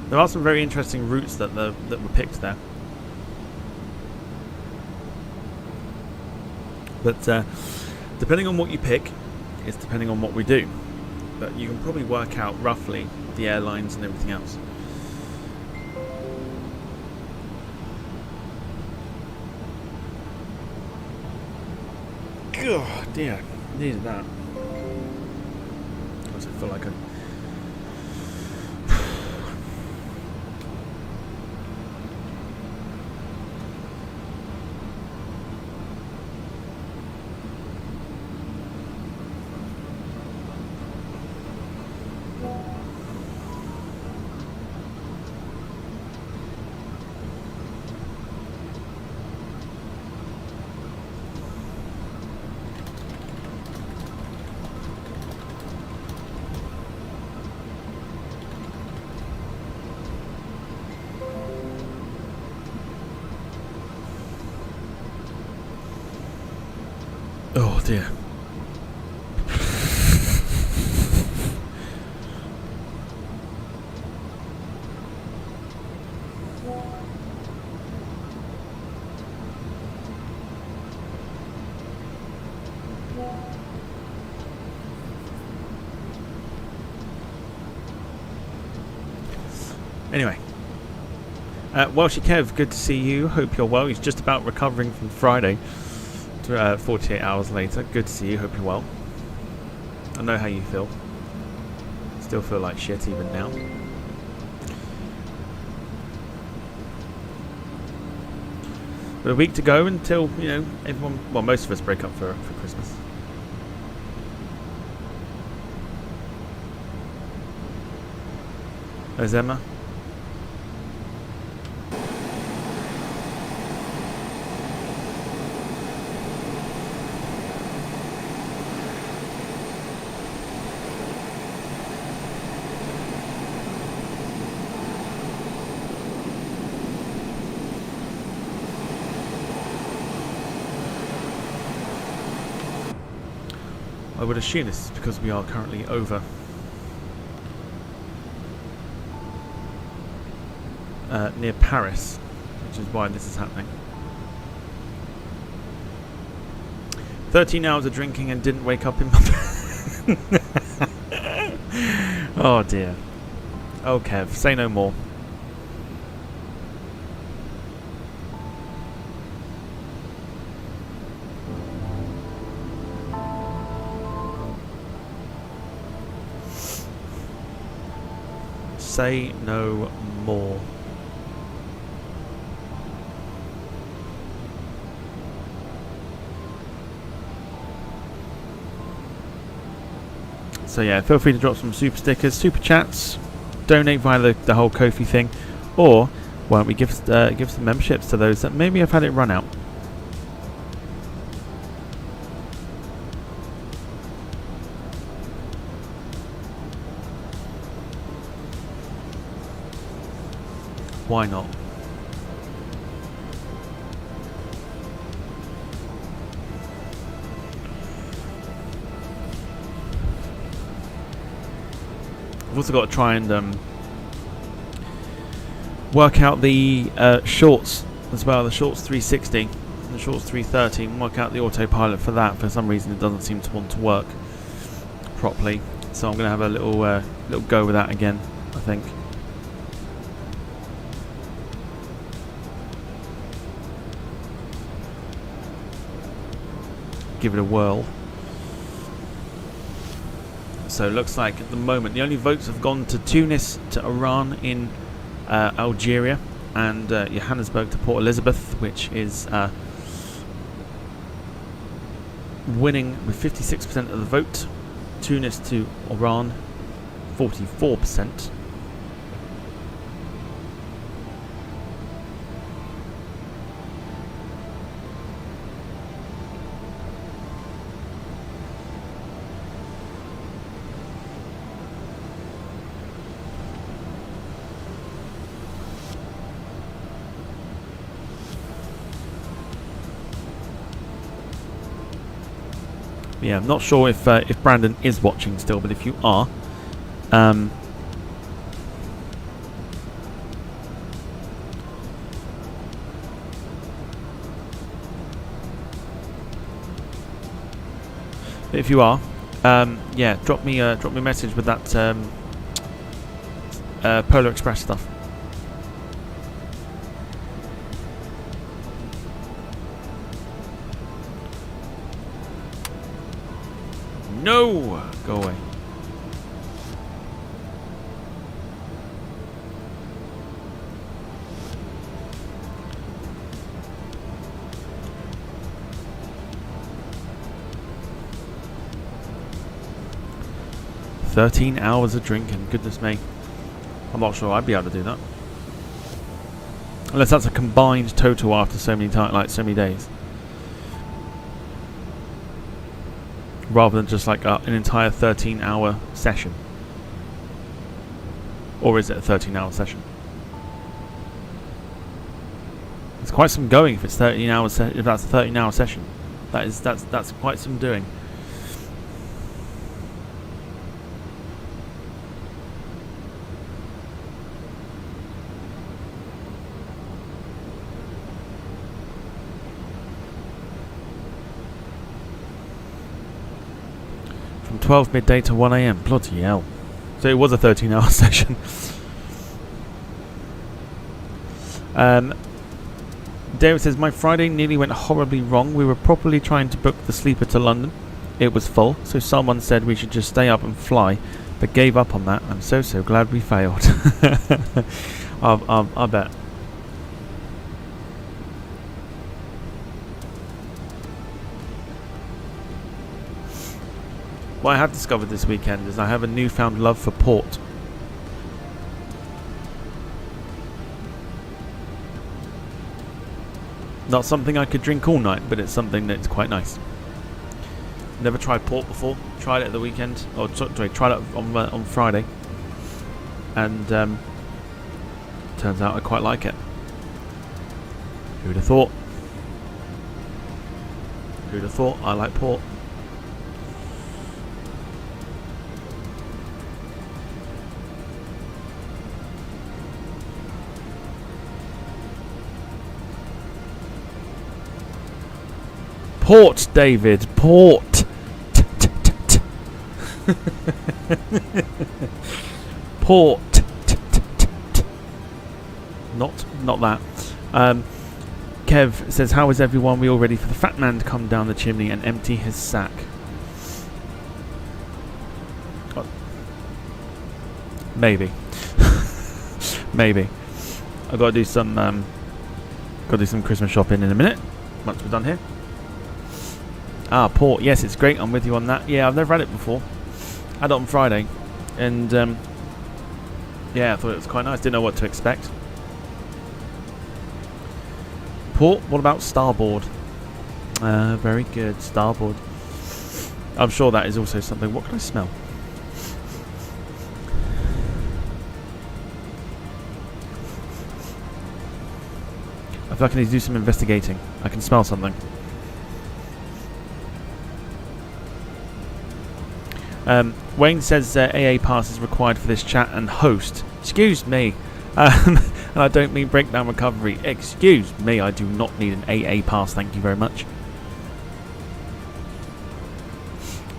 There are some very interesting routes that were picked there. But depending on what you pick, it's depending on what we do. But you can probably work out roughly the airlines and everything else. God, dear, needed that. I also feel like a oh dear. Anyway, Welshie Kev, good to see you. Hope you're well. He's just about recovering from Friday. 48 hours later. Good to see you. Hope you're well. I know how you feel. Still feel like shit even now. But a week to go until, you know, everyone, well, most of us break up for Christmas. There's Emma. I would assume this is because we are currently over near Paris, which is why this is happening. 13 hours of drinking and didn't wake up in my oh dear. Oh Kev, say no more. Say no more. So yeah, feel free to drop some super stickers, super chats, donate via the whole Ko-fi thing, or why don't we give some memberships to those that maybe have had it run out. Why not? I've also got to try and work out the shorts as well, the shorts 360, the shorts 330, and work out the autopilot for that. For some reason it doesn't seem to want to work properly, so I'm going to have a little go with that again, I think. Give it a whirl. So it looks like at the moment the only votes have gone to Tunis, to Iran, in Algeria, and Johannesburg to Port Elizabeth, which is winning with 56% of the vote. Tunis to Iran, 44%. Yeah, I'm not sure if Brandon is watching still, but if you are, But if you are, yeah, drop me a message with that Polar Express stuff. No, go away. $13 of drinking, goodness me. I'm not sure I'd be able to do that. Unless that's a combined total after so many times, like so many days. Rather than just like an entire 13-hour session. Or is it a 13-hour session? It's quite some going if it's 13 hours. If that's a 13-hour session, that's quite some doing. From 12 midday to 1 AM. Bloody hell. So it was a 13-hour session. David says, my Friday nearly went horribly wrong. We were properly trying to book the sleeper to London. It was full, so someone said we should just stay up and fly, but gave up on that. I'm so glad we failed. I bet. What I have discovered this weekend is I have a newfound love for port. Not something I could drink all night, but it's something that's quite nice. Never tried port before. Tried it at the weekend, or sorry, tried it on Friday, and turns out I quite like it. Who'd have thought? Who'd have thought? I like port. Port, David. Port. Port. Not that. Kev says, how is everyone? We all ready for the fat man to come down the chimney and empty his sack? Oh. Maybe. Maybe. I've got to do some Christmas shopping in a minute. Once we're done here. Ah, port. Yes, it's great. I'm with you on that. Yeah, I've never had it before. Had it on Friday, and yeah, I thought it was quite nice. Didn't know what to expect. Port. What about starboard? Very good. Starboard. I'm sure that is also something. What can I smell? I feel like I need to do some investigating. I can smell something. Wayne says AA pass is required for this chat and host. Excuse me. And I don't mean breakdown recovery. Excuse me, I do not need an AA pass, thank you very much.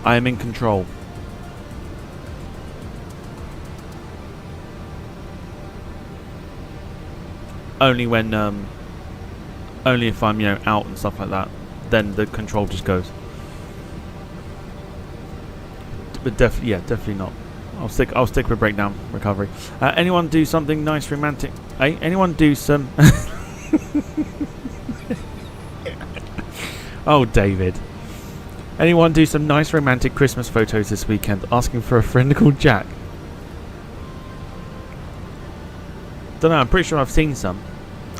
I am in control. Only when, only if I'm, out and stuff like that, then the control just goes. But definitely not. I'll stick with breakdown recovery. Anyone do something nice, romantic? Hey, anyone do some? Oh, David. Anyone do some nice romantic Christmas photos this weekend? Asking for a friend called Jack. Don't know. I'm pretty sure I've seen some.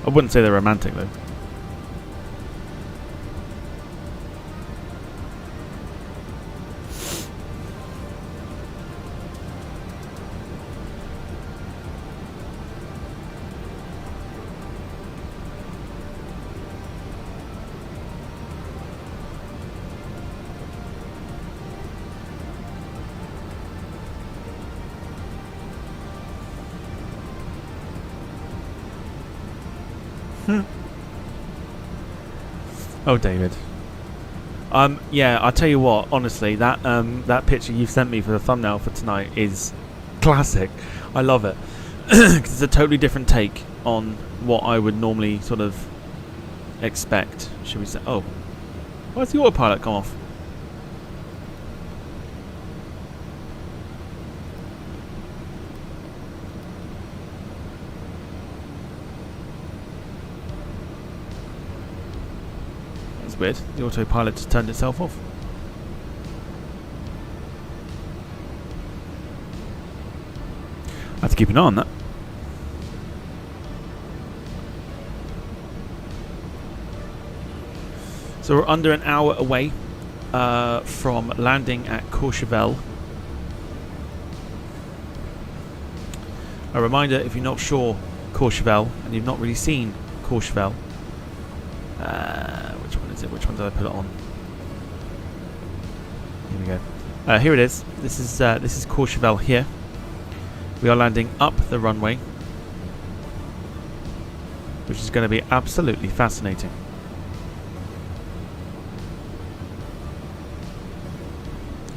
I wouldn't say they're romantic though. Oh, David. Yeah, I'll tell you what. Honestly, that picture you sent me for the thumbnail for tonight is classic. I love it because it's a totally different take on what I would normally sort of expect. Should we say? Oh, why's the autopilot come off? That's weird. The autopilot just turned itself off. I have to keep an eye on that. So we're under an hour away from landing at Courchevel. A reminder, if you're not sure Courchevel and you've not really seen Courchevel, which one is it? Which one did I put it on? Here we go. Here it is. This is Courchevel here. We are landing up the runway, which is going to be absolutely fascinating.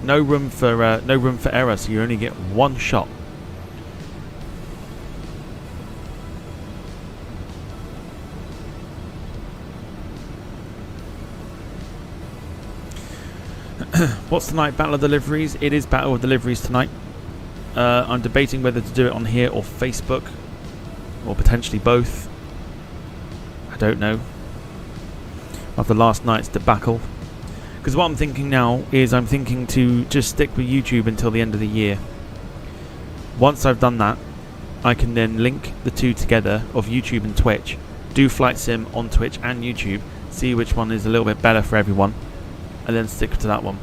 No room for error, so you only get one shot. What's tonight? Battle of Deliveries. It is Battle of Deliveries tonight. I'm debating whether to do it on here or Facebook, or potentially both. I don't know. After last night's debacle. Because what I'm thinking now is I'm thinking to just stick with YouTube until the end of the year. Once I've done that, I can then link the two together of YouTube and Twitch, do Flight Sim on Twitch and YouTube, see which one is a little bit better for everyone, and then stick to that one.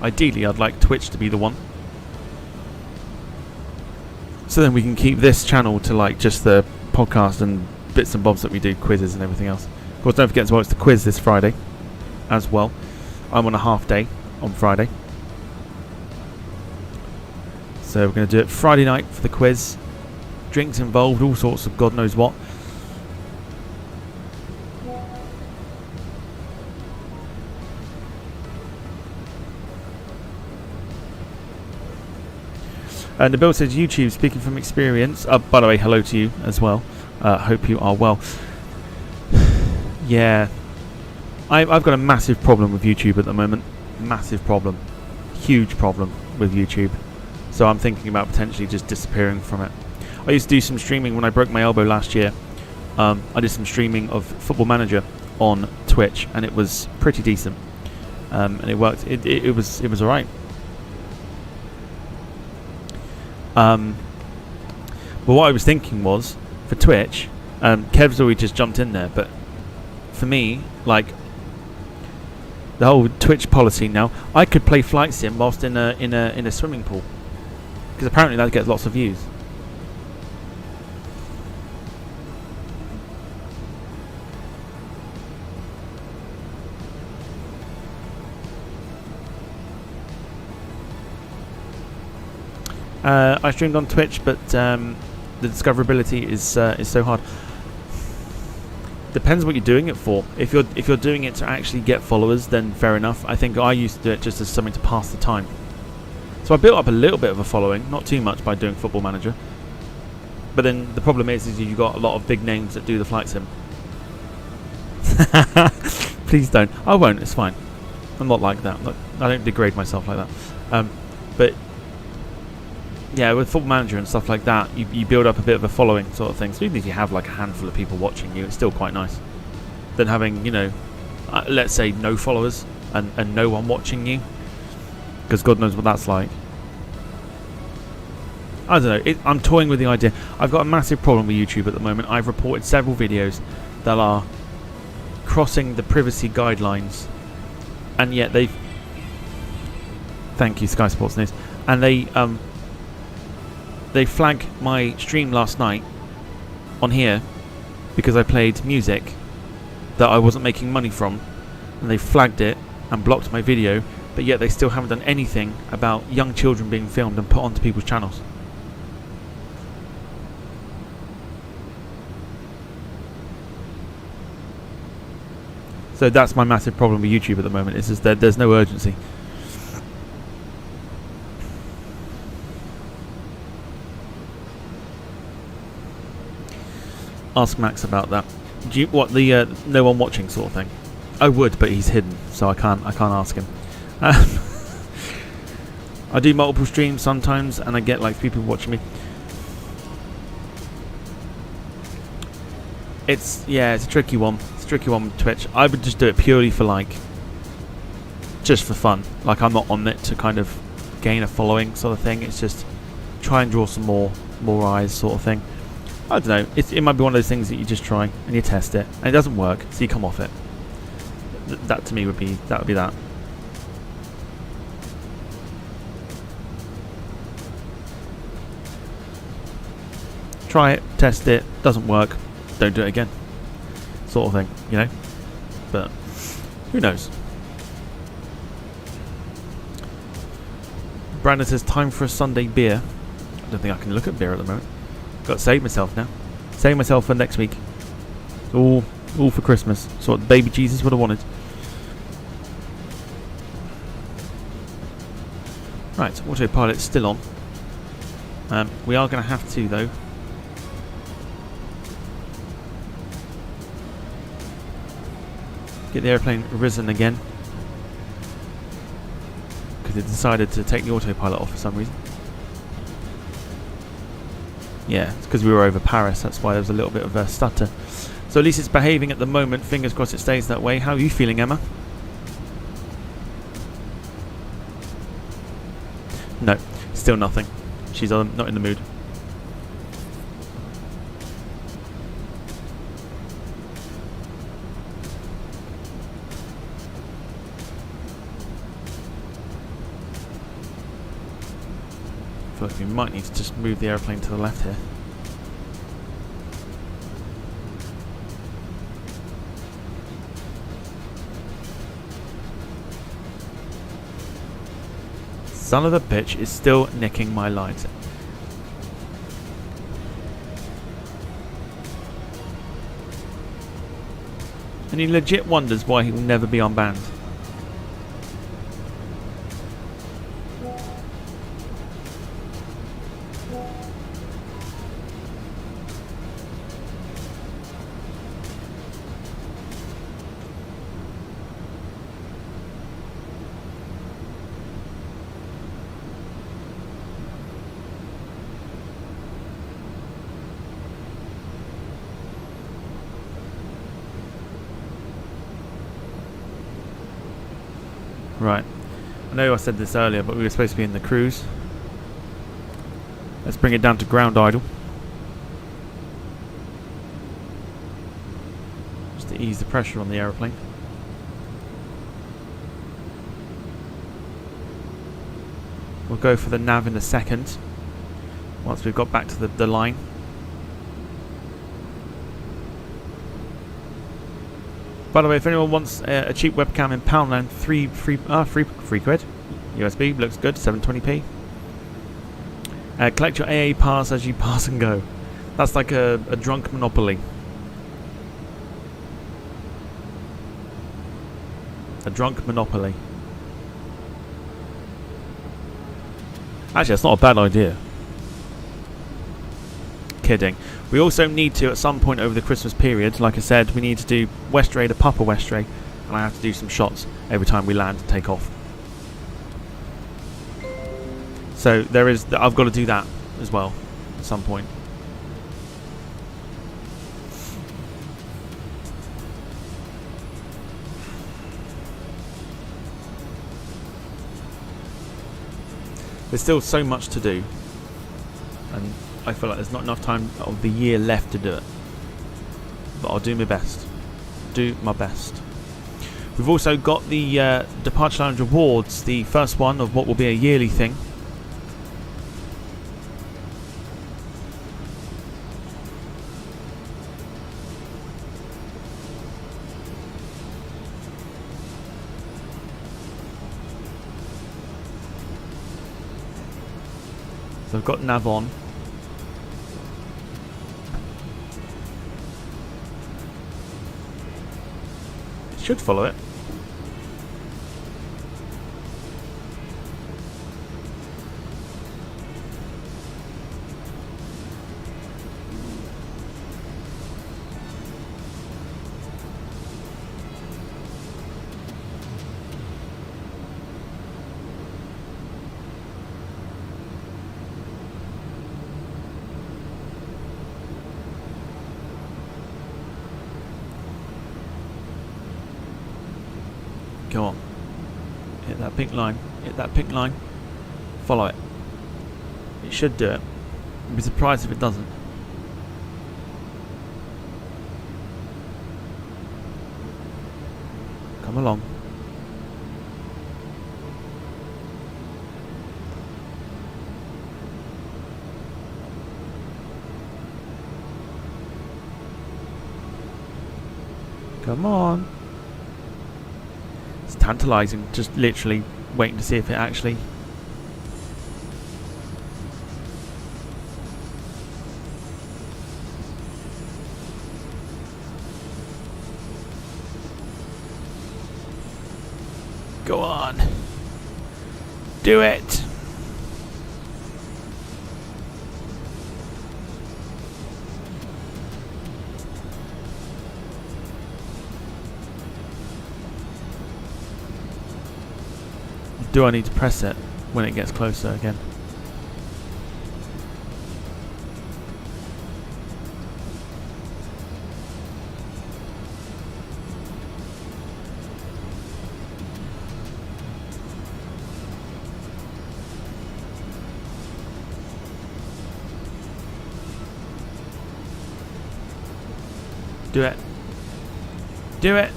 Ideally, I'd like Twitch to be the one. So then we can keep this channel to like just the podcast and bits and bobs that we do, quizzes and everything else. Of course, don't forget to watch the quiz this Friday as well. I'm on a half day on Friday, so we're going to do it Friday night for the quiz. Drinks involved, all sorts of God knows what. And the bill says YouTube, speaking from experience. By the way, hello to you as well. Hope you are well. Yeah, I've got a massive problem with YouTube at the moment. Massive problem. Huge problem with YouTube. So I'm thinking about potentially just disappearing from it. I used to do some streaming when I broke my elbow last year. I did some streaming of Football Manager on Twitch, and it was pretty decent. And it worked. It was alright. But what I was thinking was, for Twitch, Kev's already just jumped in there, but for me, like, the whole Twitch policy now, I could play Flight Sim whilst in a swimming pool, because apparently that gets lots of views. I streamed on Twitch, but the discoverability is so hard. Depends what you're doing it for. If you're doing it to actually get followers, then fair enough. I think I used to do it just as something to pass the time. So I built up a little bit of a following, not too much, by doing Football Manager. But then the problem is you've got a lot of big names that do the Flight Sim. Please don't. I won't. It's fine. I'm not like that. I don't degrade myself like that. But yeah, with Football Manager and stuff like that, you build up a bit of a following sort of thing. So even if you have like a handful of people watching you, it's still quite nice than having, let's say no followers and no one watching you, because God knows what that's like. I don't know. I'm toying with the idea. I've got a massive problem with YouTube at the moment. I've reported several videos that are crossing the privacy guidelines, and yet they've... Thank you, Sky Sports News. And they flagged my stream last night on here because I played music that I wasn't making money from, and they flagged it and blocked my video, but yet they still haven't done anything about young children being filmed and put onto people's channels. So So that's my massive problem with YouTube at the moment. Is that there's no urgency. Ask Max about that. Do you what the no one watching sort of thing? I would, but he's hidden, so I can't ask him. I do multiple streams sometimes, and I get like 3 people watching me. It's a tricky one. It's a tricky one with Twitch. I would just do it purely for like, just for fun. Like I'm not on it to kind of gain a following sort of thing. It's just try and draw some more eyes sort of thing. I don't know. It might be one of those things that you just try and you test it, and it doesn't work, so you come off it. That to me would be that. Try it, test it, doesn't work, don't do it again, sort of thing, you know. But who knows? Brandon says time for a Sunday beer. I don't think I can look at beer at the moment. Got to save myself now. Save myself for next week. All for Christmas. That's what baby Jesus would have wanted. Right, autopilot's still on. We are going to have to though. Get the airplane risen again. Because it decided to take the autopilot off for some reason. Yeah, it's because we were over Paris, that's why there was a little bit of a stutter. So at least it's behaving at the moment, fingers crossed it stays that way. How are you feeling, Emma? No, still nothing. She's not in the mood. I feel like we might need to just move the airplane to the left here. Son of the bitch is still nicking my lines. And he legit wonders why he will never be unbanned. Right, I know I said this earlier, but we were supposed to be in the cruise. Let's bring it down to ground idle. Just to ease the pressure on the aeroplane. We'll go for the nav in a second, once we've got back to the line. By the way, if anyone wants a cheap webcam in Poundland, free quid. USB looks good, 720p. Collect your AA pass as you pass and go. That's like a drunk Monopoly. A drunk Monopoly. Actually, that's not a bad idea. Kidding. We also need to, at some point over the Christmas period, like I said, we need to do Westray to Papa Westray, and I have to do some shots every time we land and take off. So there is, I've got to do that as well at some point. There's still so much to do, and I feel like there's not enough time of the year left to do it. But I'll do my best. Do my best. We've also got the Departure Lounge Awards, the first one of what will be a yearly thing. So I've got nav on. Should follow it. Go on. Hit that pink line. Hit that pink line. Follow it. It should do it. I'd be surprised if it doesn't. Come along. Come on. It's tantalising, just literally waiting to see if it actually... Go on. Do it. Do I need to press it when it gets closer again? Do it. Do it.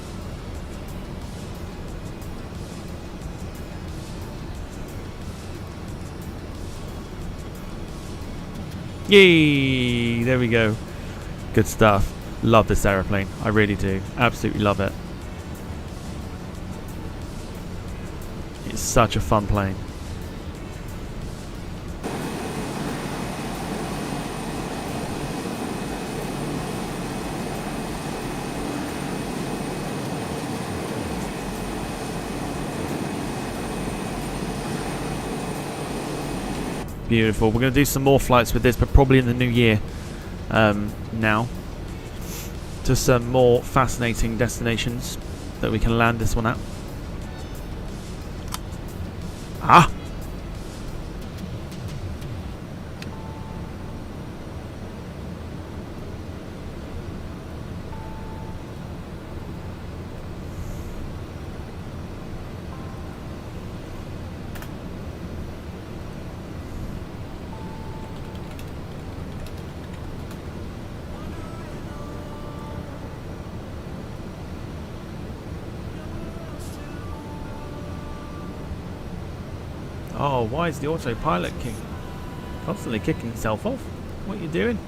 Yay! There we go. Good stuff. Love this aeroplane. I really do. Absolutely love it. It's such a fun plane. Beautiful. We're going to do some more flights with this, but probably in the new year now. To some more fascinating destinations that we can land this one at. Ah! Oh, why is the autopilot constantly kicking itself off? What are you doing?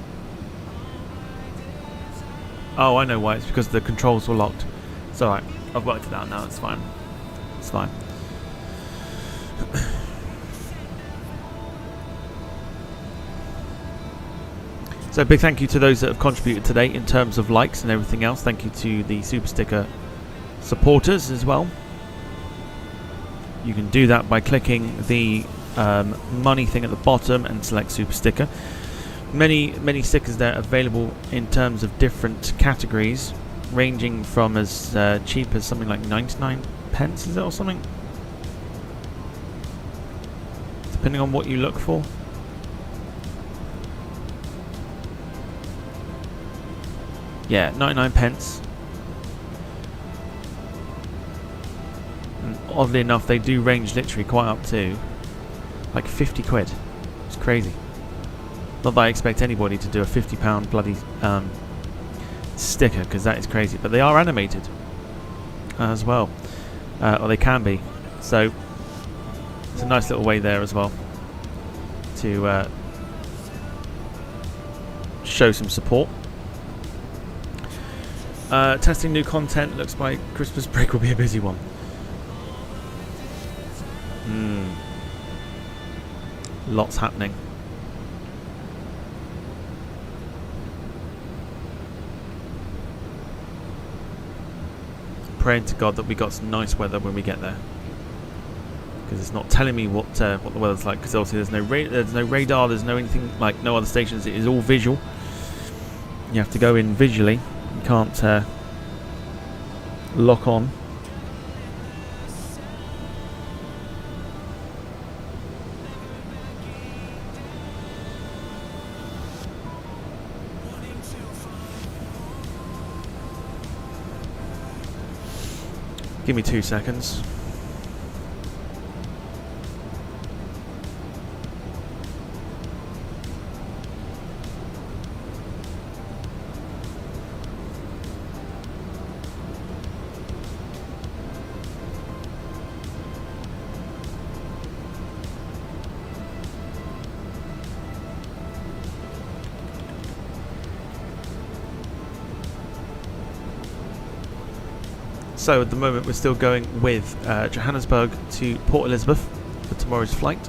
Oh, I know why. It's because the controls were locked. It's alright. I've worked it out now. It's fine. It's fine. So big thank you to those that have contributed today in terms of likes and everything else. Thank you to the Super Sticker supporters as well. You can do that by clicking the money thing at the bottom and select Super Sticker. Many stickers there available in terms of different categories, ranging from as cheap as something like 99 pence, is it, or something? Depending on what you look for. Yeah, 99 pence. Oddly enough, they do range literally quite up to like 50 quid. It's crazy. Not that I expect anybody to do a £50 bloody sticker, because that is crazy. But they are animated as well, or they can be. So it's a nice little way there as well to show some support. Testing new content. Looks like Christmas break will be a busy one. Lots happening. praying to God that we got some nice weather when we get there, because it's not telling me what the weather's like. Because obviously there's no radar, there's no anything like no other stations. It is all visual. You have to go in visually. You can't lock on. Give me 2 seconds. So at the moment we're still going with Johannesburg to Port Elizabeth for tomorrow's flight.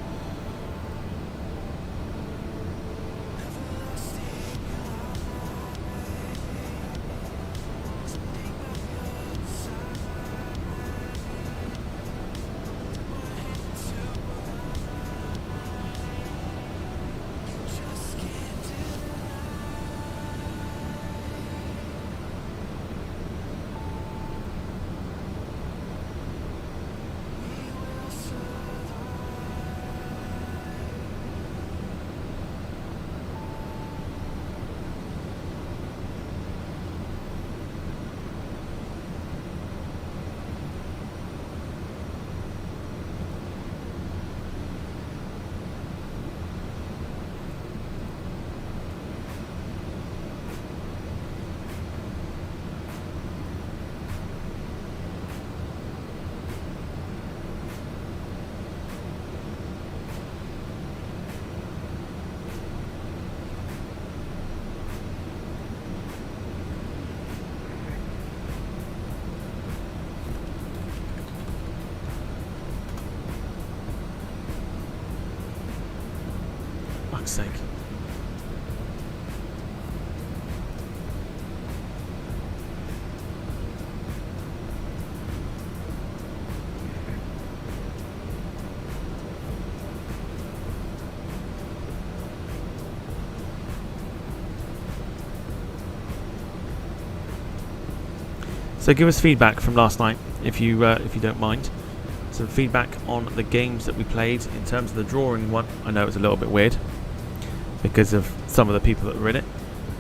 Fuck's sake. So give us feedback from last night, if you don't mind. Some feedback on the games that we played in terms of the drawing one. I know it was a little bit weird because of some of the people that were in it.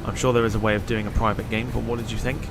I'm sure there is a way of doing a private game, but what did you think?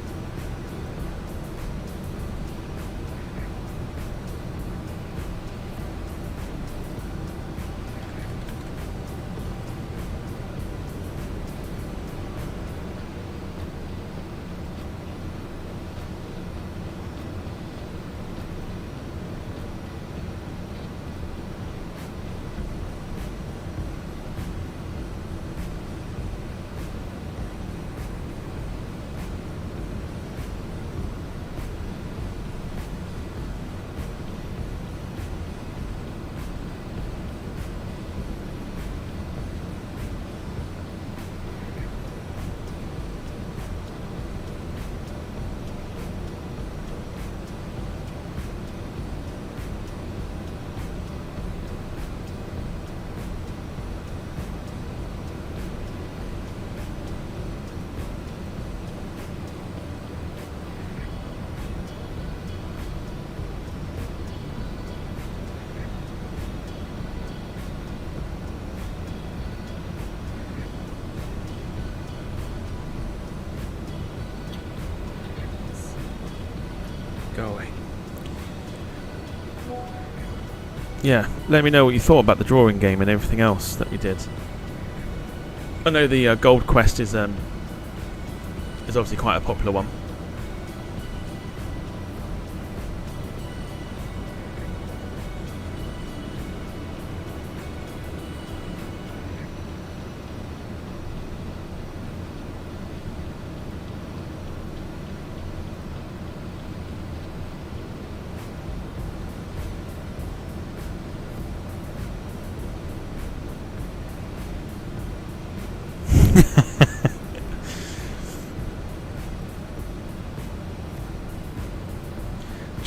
Go away. Yeah, let me know what you thought about the drawing game and everything else that we did. I know the Gold Quest is obviously quite a popular one.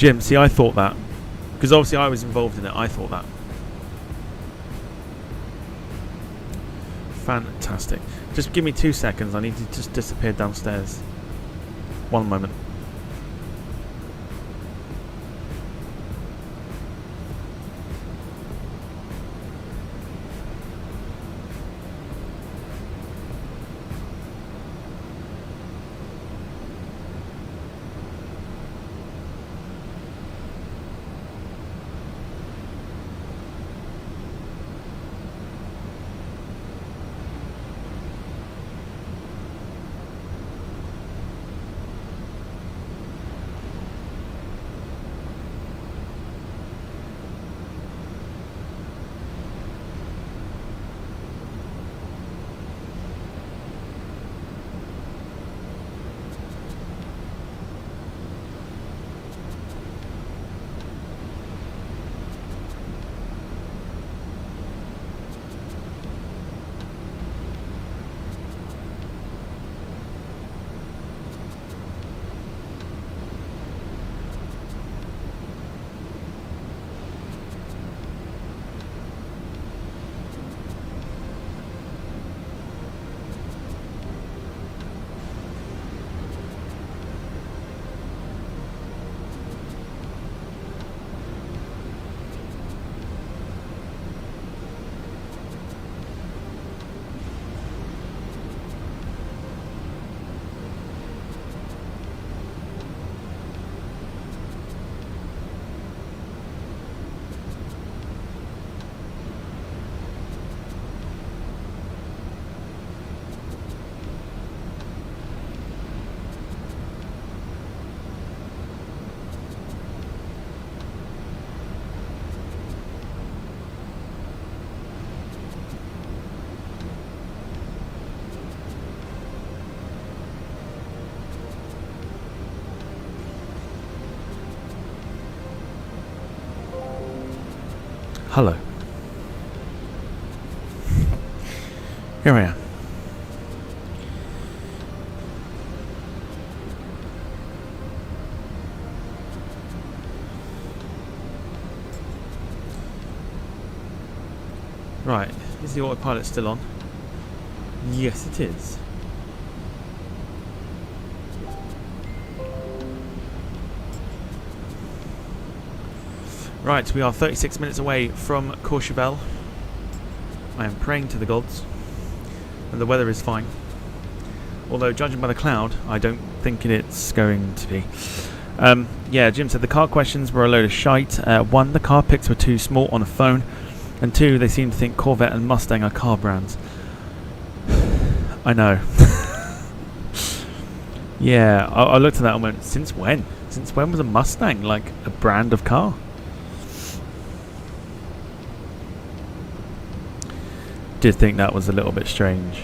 Jim, see, I thought that. Because obviously I was involved in it. I thought that. Fantastic. Just give me 2 seconds. I need to just disappear downstairs. 1 moment. Hello. Here I am. Right, is the autopilot still on? Yes, it is. Right, we are 36 minutes away from Courchevel. I am praying to the gods, and the weather is fine. Although, judging by the cloud, I don't think it's going to be. Yeah, Jim said the car questions were a load of shite. 1, the car pics were too small on a phone, and 2, they seem to think Corvette and Mustang are car brands. I know. Yeah, I looked at that and went, since when? Since when was a Mustang like a brand of car? Did think that was a little bit strange.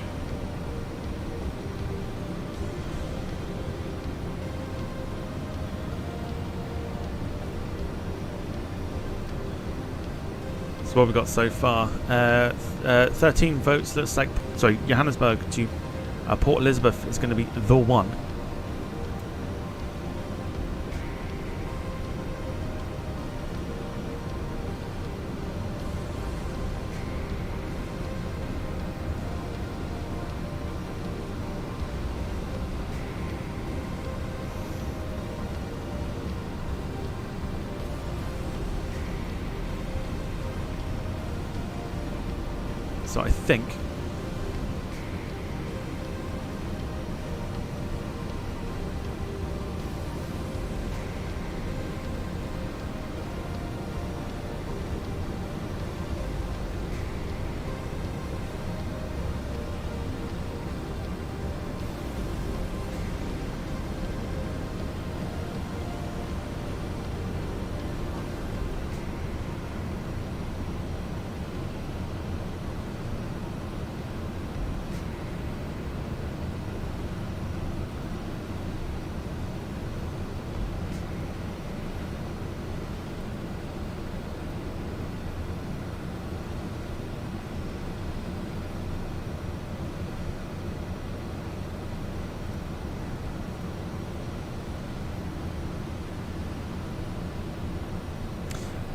So what we've got so far, 13 votes. Looks like, sorry, Johannesburg to Port Elizabeth is going to be the one. So I think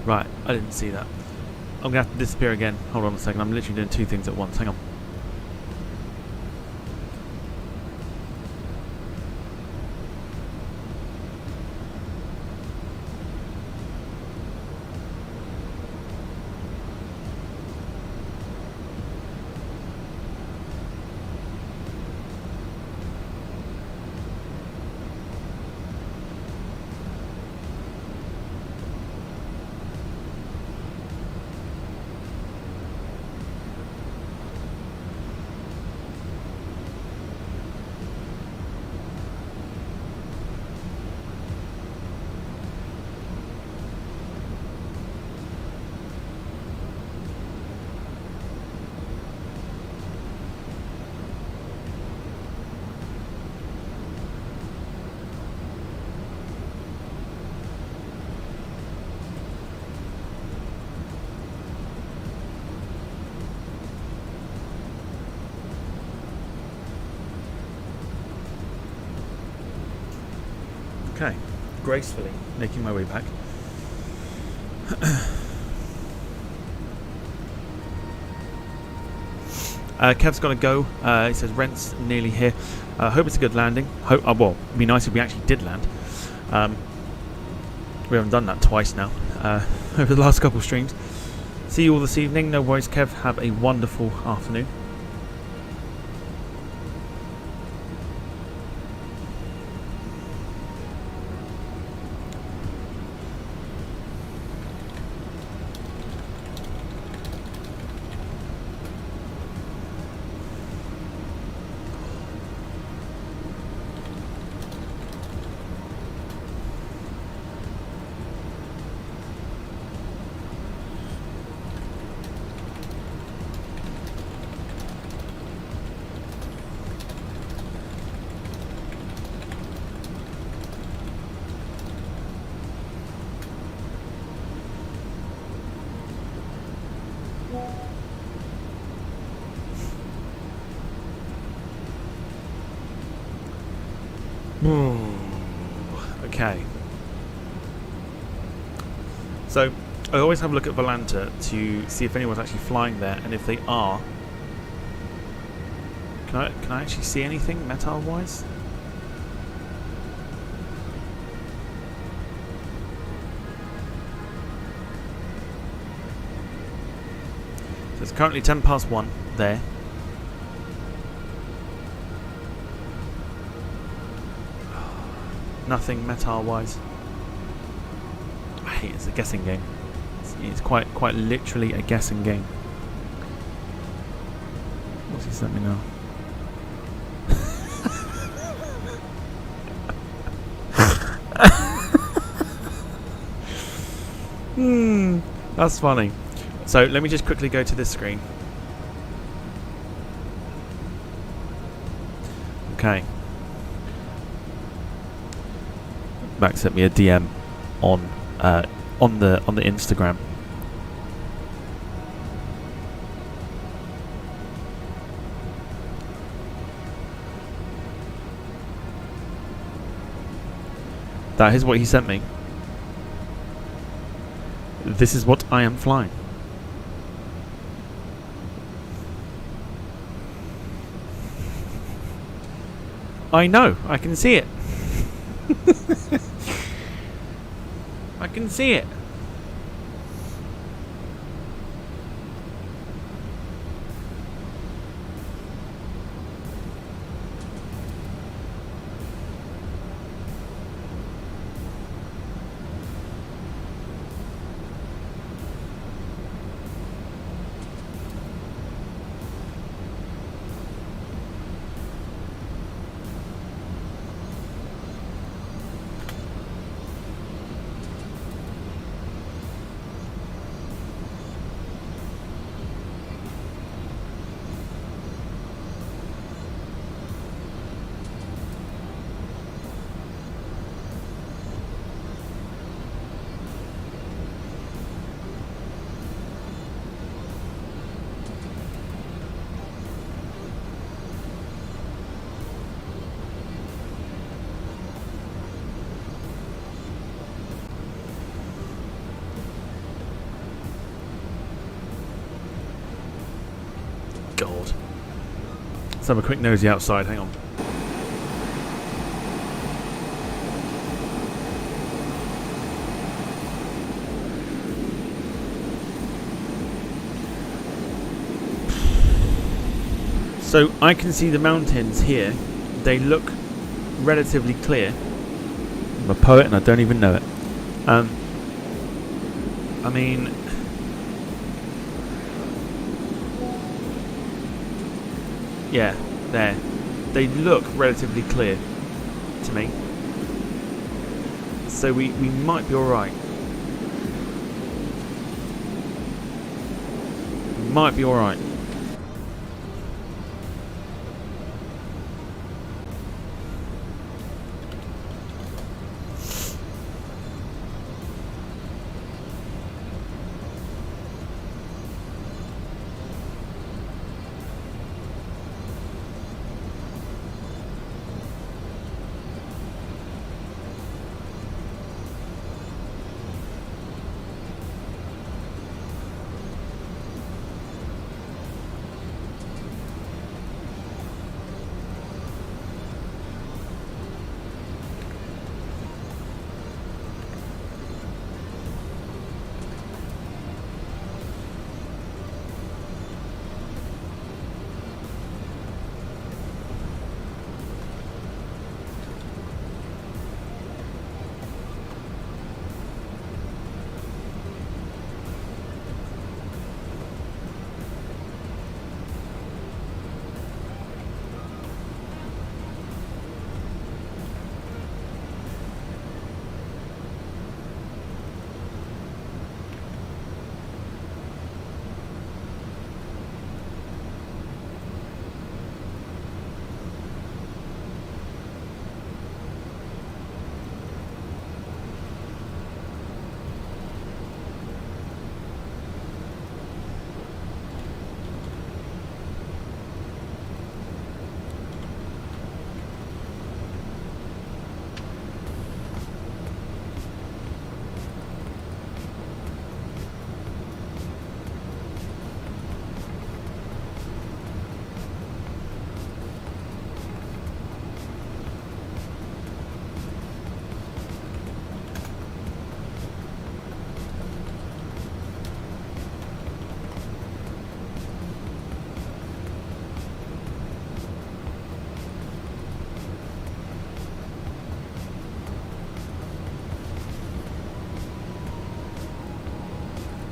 Right, I didn't see that. I'm going to have to disappear again. Hold on a second, I'm literally doing two things at once. Hang on. Okay, gracefully making my way back. Kev's got to go. He says rent's nearly here. Hope it's a good landing. Well, it'd be nice if we actually did land. We haven't done that twice now over the last couple of streams. See you all this evening. No worries, Kev. Have a wonderful afternoon. Okay. So I always have a look at Volanta to see if anyone's actually flying there, and if they are, can I actually see anything Metal wise? So it's currently 1:10 there. Nothing Metal wise. I hate it. It's a guessing game. It's quite literally a guessing game. What's he sent me now? That's funny. So let me just quickly go to this screen. Okay. Max sent me a DM on the Instagram. That is what he sent me. This is what I am flying. I know, I can see it. I can see it. God. Let's have a quick nosy outside. Hang on. So I can see the mountains here. They look relatively clear. I'm a poet and I don't even know it. I mean, yeah, there. They look relatively clear to me. So we might be alright. Might be alright.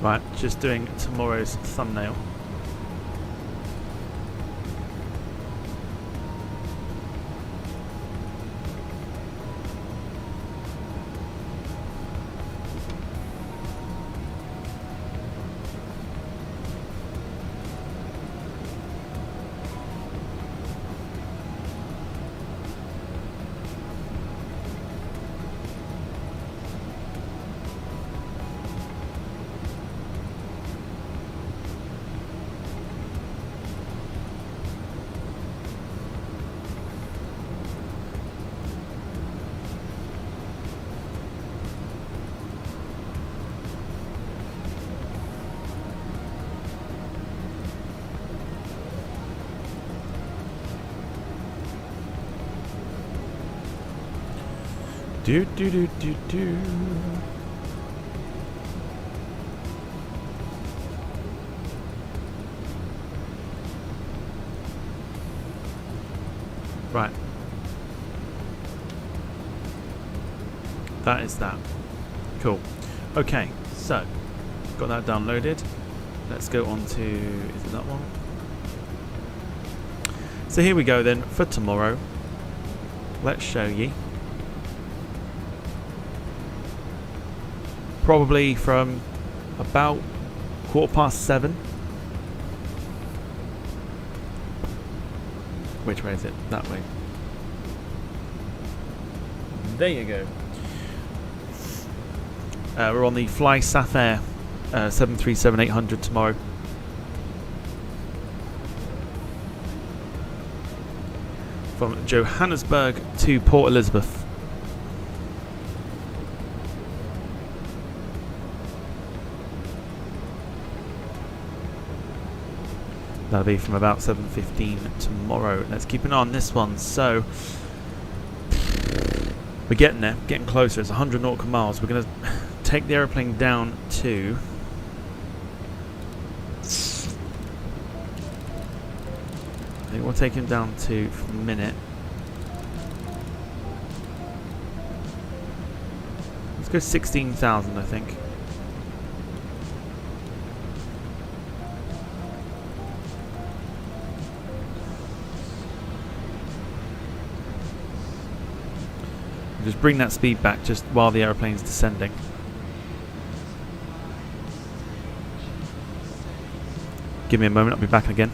Right, just doing tomorrow's thumbnail. Do do do do do. Right. That is that. Cool. Okay, so got that downloaded. Let's go on to, is it that one? So here we go then for tomorrow. Let's show ye. Probably from about 7:15. Which way is it? That way. There you go. We're on the Fly Sapphire 737-800 tomorrow. From Johannesburg to Port Elizabeth. That'll be from about 7:15 tomorrow. Let's keep an eye on this one. So we're getting there, getting closer. It's 100 nautical miles. We're going to take the aeroplane down to I think we'll take him down to for a minute. Let's go 16,000, I think. Just bring that speed back just while the aeroplane's descending. Give me a moment, I'll be back again.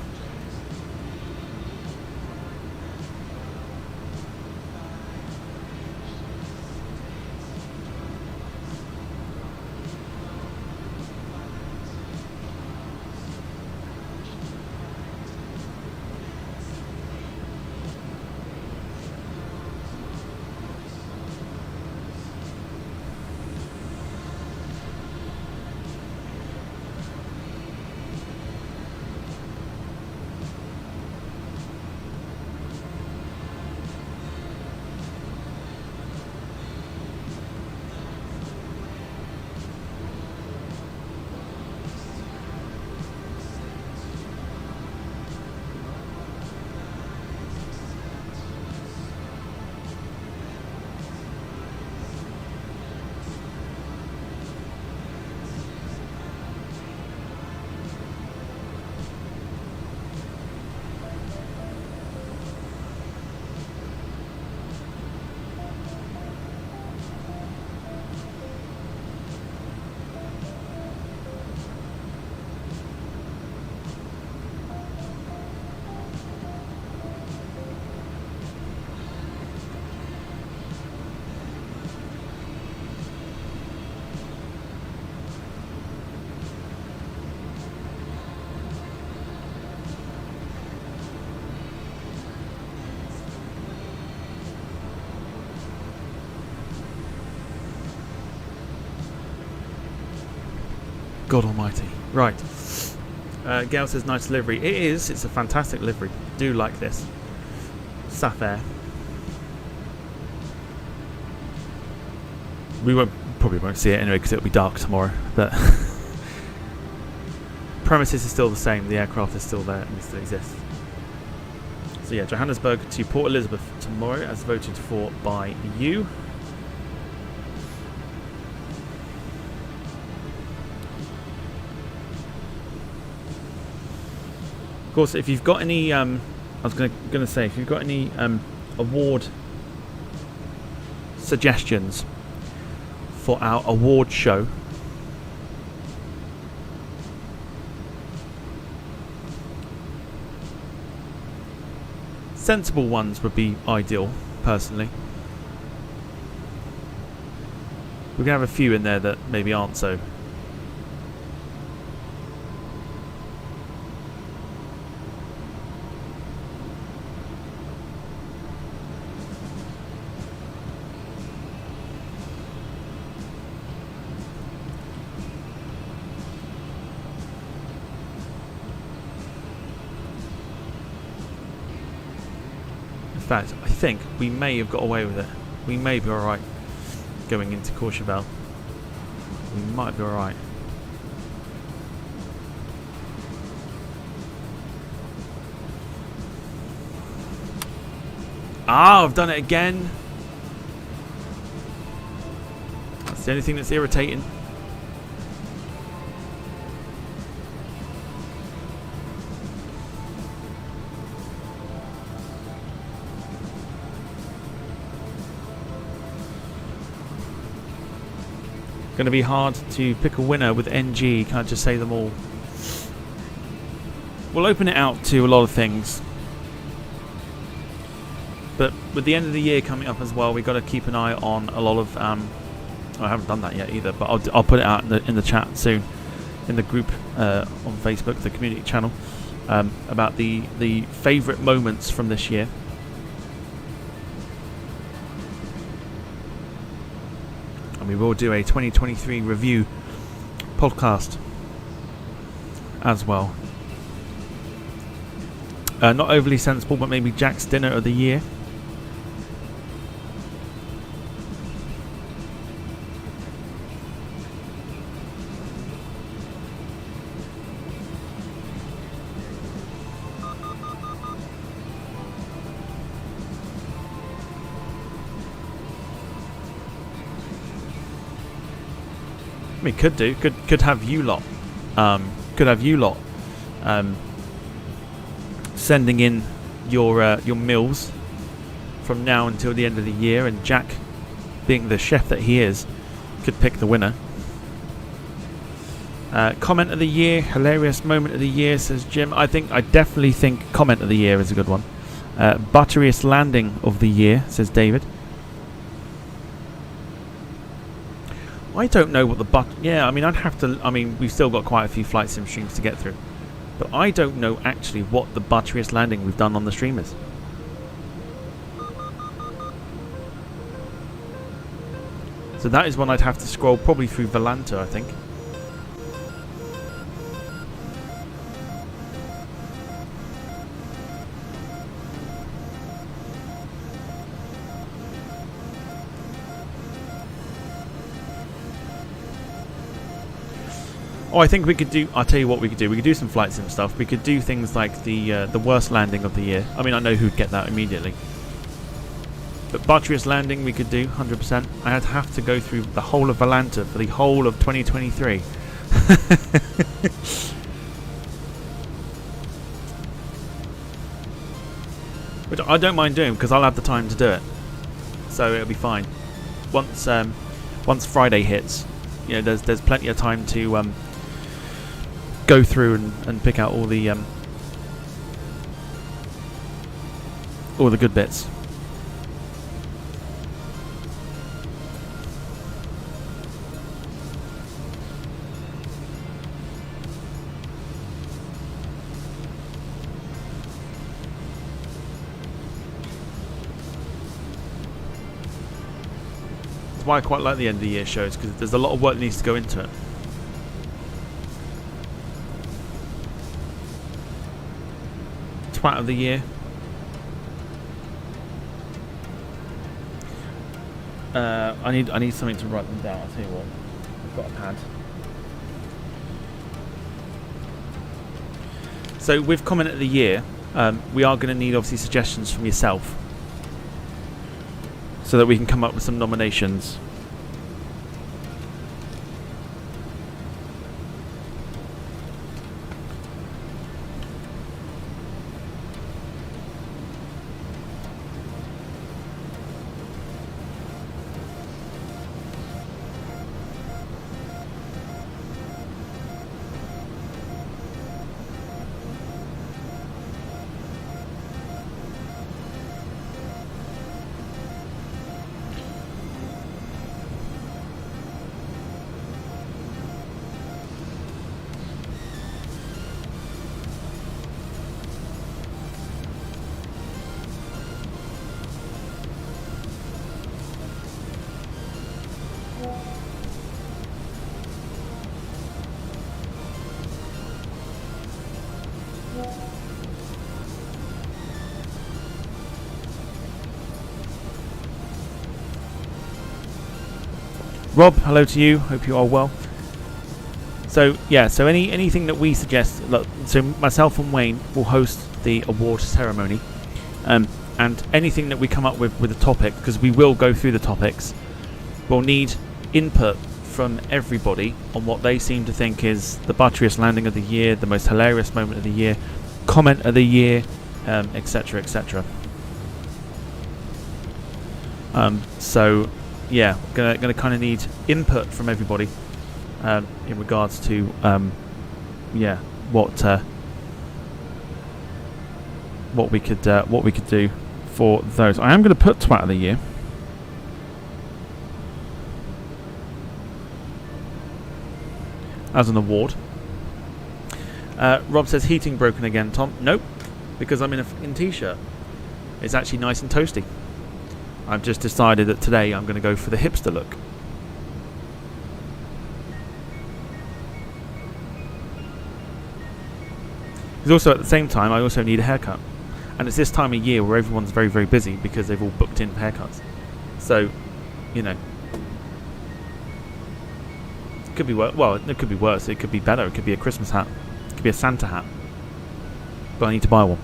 God almighty. Right. Gail says nice livery. It is. It's a fantastic livery. Do like this. Sapphire. We probably won't see it anyway because it'll be dark tomorrow. But premises is still the same. The aircraft is still there and it still exists. So yeah, Johannesburg to Port Elizabeth tomorrow as voted for by you. Of course, if you've got any, I was going to say, if you've got any award suggestions for our award show, sensible ones would be ideal, personally. We're going to have a few in there that maybe aren't so. In fact, I think we may have got away with it. We may be alright going into Courchevel. We might be alright. Ah, I've done it again. That's the only thing that's irritating. Going to be hard to pick a winner with NG. Can't just say them all. We'll open it out to a lot of things, but with the end of the year coming up as well, we've got to keep an eye on a lot of. I haven't done that yet either, but I'll put it out in the chat soon, in the group on Facebook, the community channel, about the favourite moments from this year. We will do a 2023 review podcast as well. Not overly sensible, but maybe Jack's dinner of the year. I mean, could have you lot, sending in your meals from now until the end of the year, and Jack, being the chef that he is, could pick the winner. Comment of the year, hilarious moment of the year, says Jim. I definitely think comment of the year is a good one. Butteriest landing of the year, says David. I don't know what the yeah, I mean, we've still got quite a few flight sim streams to get through, but I don't know actually what the butteriest landing we've done on the stream is. So that is one I'd have to scroll probably through Volanta, I think. Oh, I think we could do... I'll tell you what we could do. We could do some flight sim stuff. We could do things like the worst landing of the year. I mean, I know who'd get that immediately. But butteriest landing we could do, 100%. I'd have to go through the whole of Volanta for the whole of 2023. Which I don't mind doing, because I'll have the time to do it. So it'll be fine. Once Friday hits, you know, there's plenty of time to... go through and pick out all the good bits. That's why I quite like the end of the year shows, because there's a lot of work that needs to go into it. Twat of the year. I need something to write them down. I'll tell you what. I've got a pad. So with comment of the year, we are going to need obviously suggestions from yourself, so that we can come up with some nominations. Rob, hello to you. Hope you are well. So yeah, so anything that we suggest, look, so myself and Wayne will host the award ceremony, and anything that we come up with a topic, because we will go through the topics, we'll need input from everybody on what they seem to think is the butteriest landing of the year, the most hilarious moment of the year, comment of the year, etc., etc. So yeah, gonna kind of need input from everybody in regards to yeah, what we could do for those. I am going to put twat of the year. As an award. Rob says heating broken again, Tom. Nope, because I'm in a fucking t-shirt. It's actually nice and toasty. I've just decided that today I'm going to go for the hipster look. Because also at the same time, I also need a haircut. And it's this time of year where everyone's very, very busy because they've all booked in haircuts. So, you know. It could be worse. Well, it could be worse. It could be better. It could be a Christmas hat. It could be a Santa hat. But I need to buy one.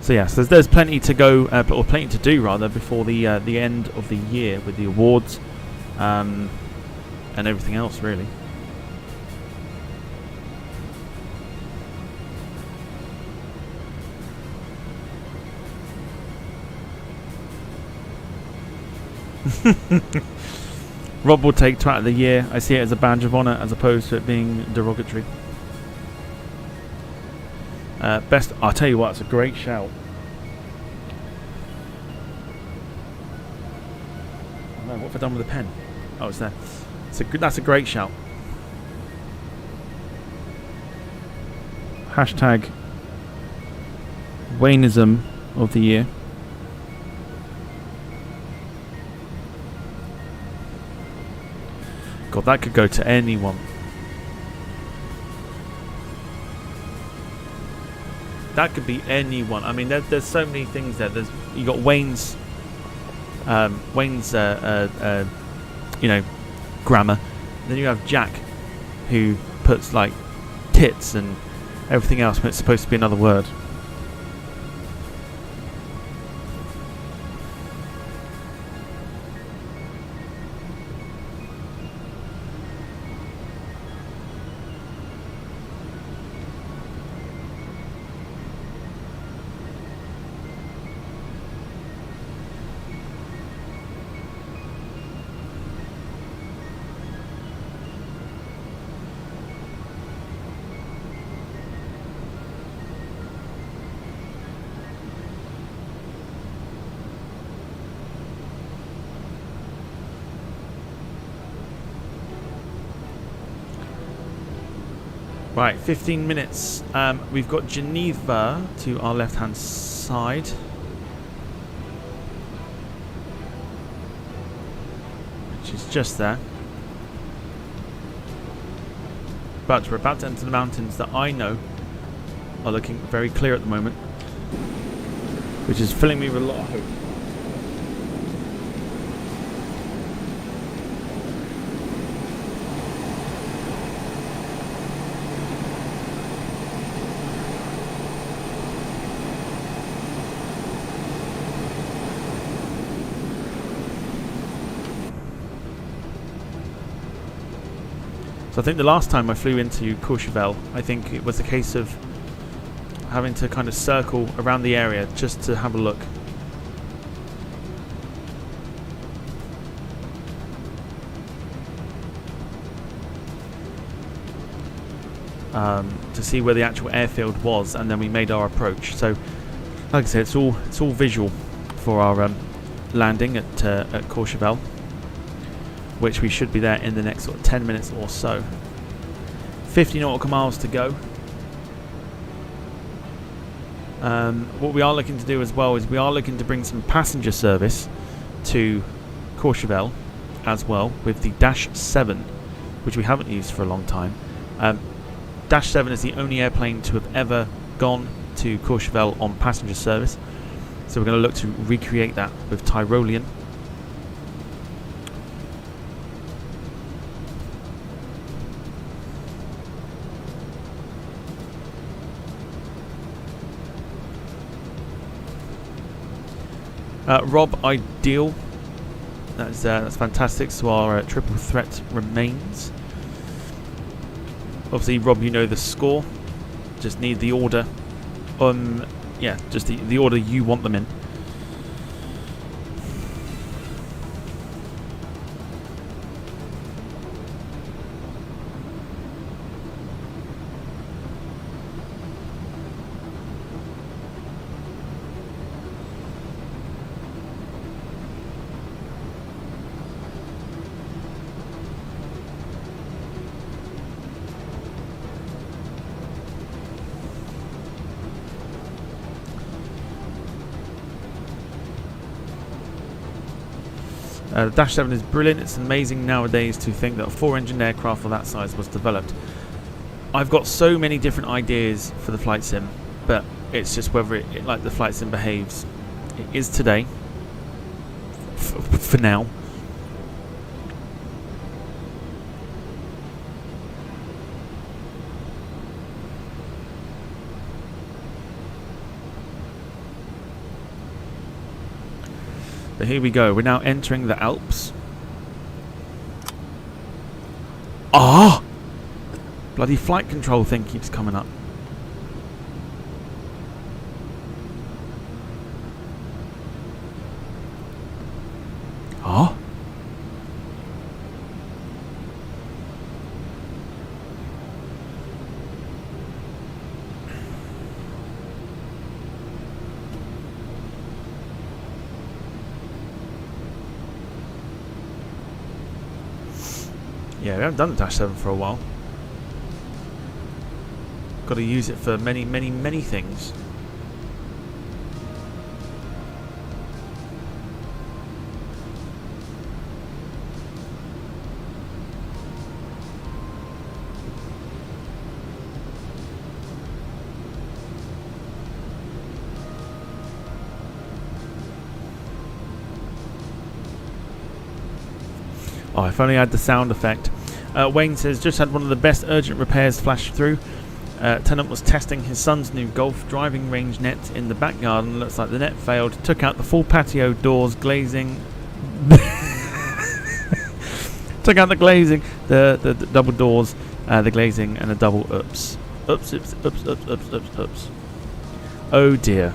So yeah, so there's plenty to go, or plenty to do rather, before the end of the year with the awards and everything else, really. Rob will take Twat of the Year. I see it as a badge of honour as opposed to it being derogatory. Best, I'll tell you what, it's a great shout. No, what have I done with the pen? Oh, it's there. That's a great shout. Hashtag Wayneism of the Year. God, that could go to anyone. That could be anyone. I mean, there's so many things there. You got Wayne's, you know, grammar. Then you have Jack, who puts like tits and everything else when it's supposed to be another word. Right, 15 minutes. We've got Geneva to our left-hand side. Which is just there. But we're about to enter the mountains that I know are looking very clear at the moment. Which is filling me with a lot of hope. I think the last time I flew into Courchevel, I think it was a case of having to kind of circle around the area just to have a look. To see where the actual airfield was, and then we made our approach. So, like I said, it's all visual for our landing at Courchevel, which we should be there in the next sort of 10 minutes or so. 50 nautical miles to go. What we are looking to do as well is we are looking to bring some passenger service to Courchevel as well with the Dash 7, which we haven't used for a long time. Dash 7 is the only airplane to have ever gone to Courchevel on passenger service. So we're going to look to recreate that with Tyrolean. Rob, ideal. That's fantastic. So our triple threat remains. Obviously, Rob, you know the score. Just need the order. Yeah, just the order you want them in. The Dash 7 is brilliant. It's amazing nowadays to think that a 4-engine aircraft of that size was developed. I've got so many different ideas for the flight sim, but it's just whether it like the flight sim behaves. It is today, for now. But here we go. We're now entering the Alps. Ah! Bloody flight control thing keeps coming up. Ah? Yeah, we haven't done the Dash 7 for a while. Got to use it for many, many, many things. Oh, if only I had the sound effect. Wayne says, just had one of the best urgent repairs flash through. Tenant was testing his son's new Golf driving range net in the back garden. Looks like the net failed. Took out the full patio doors, glazing. Took out the glazing, the double doors, the glazing, and a double oops. Oops, oops, oops, oops, oops, oops, oops. Oh dear.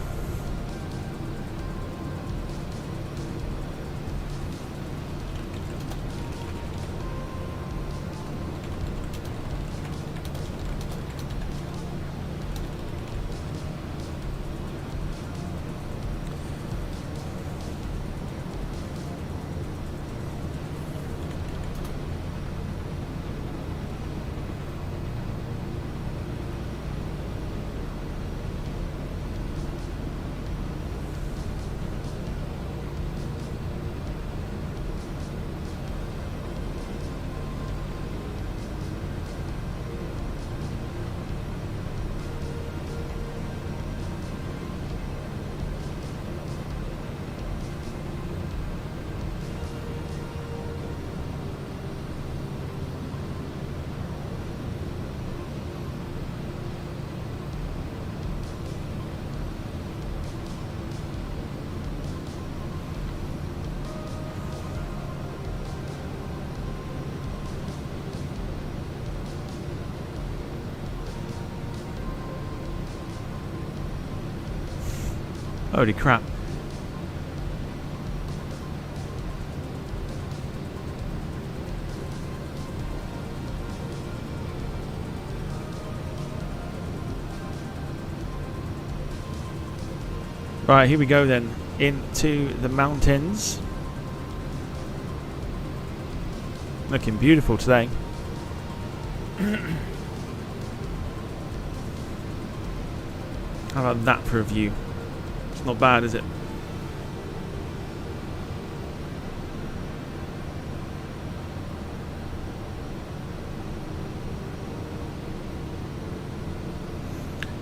Holy crap. Right, here we go then. Into the mountains. Looking beautiful today. How about that for a view? It's not bad, is it?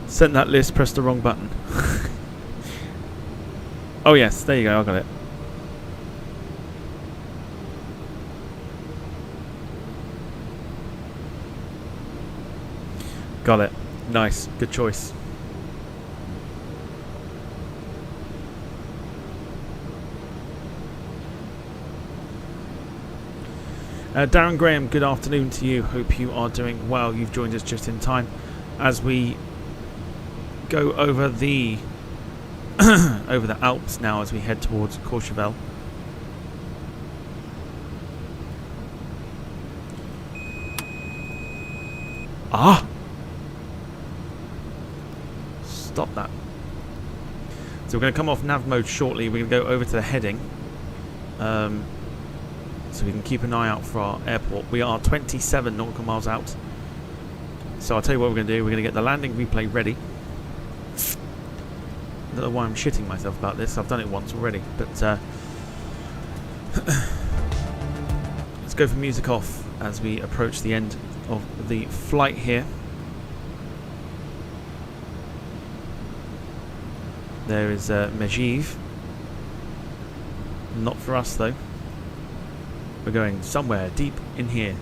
Sent that list, pressed the wrong button. Oh yes, there you go, I got it. Got it. Nice, good choice. Darren Graham, good afternoon to you. Hope you are doing well. You've joined us just in time as we go over the over the Alps now as we head towards Courchevel. Ah! Stop that. So we're going to come off nav mode shortly. We're going to go over to the heading. So we can keep an eye out for our airport. We are 27 nautical miles out. So I'll tell you what we're going to do. We're going to get the landing replay ready. I don't know why I'm shitting myself about this. I've done it once already. But Let's go for music off as we approach the end of the flight here. There is Mejiv. Not for us though. We're going somewhere deep in here.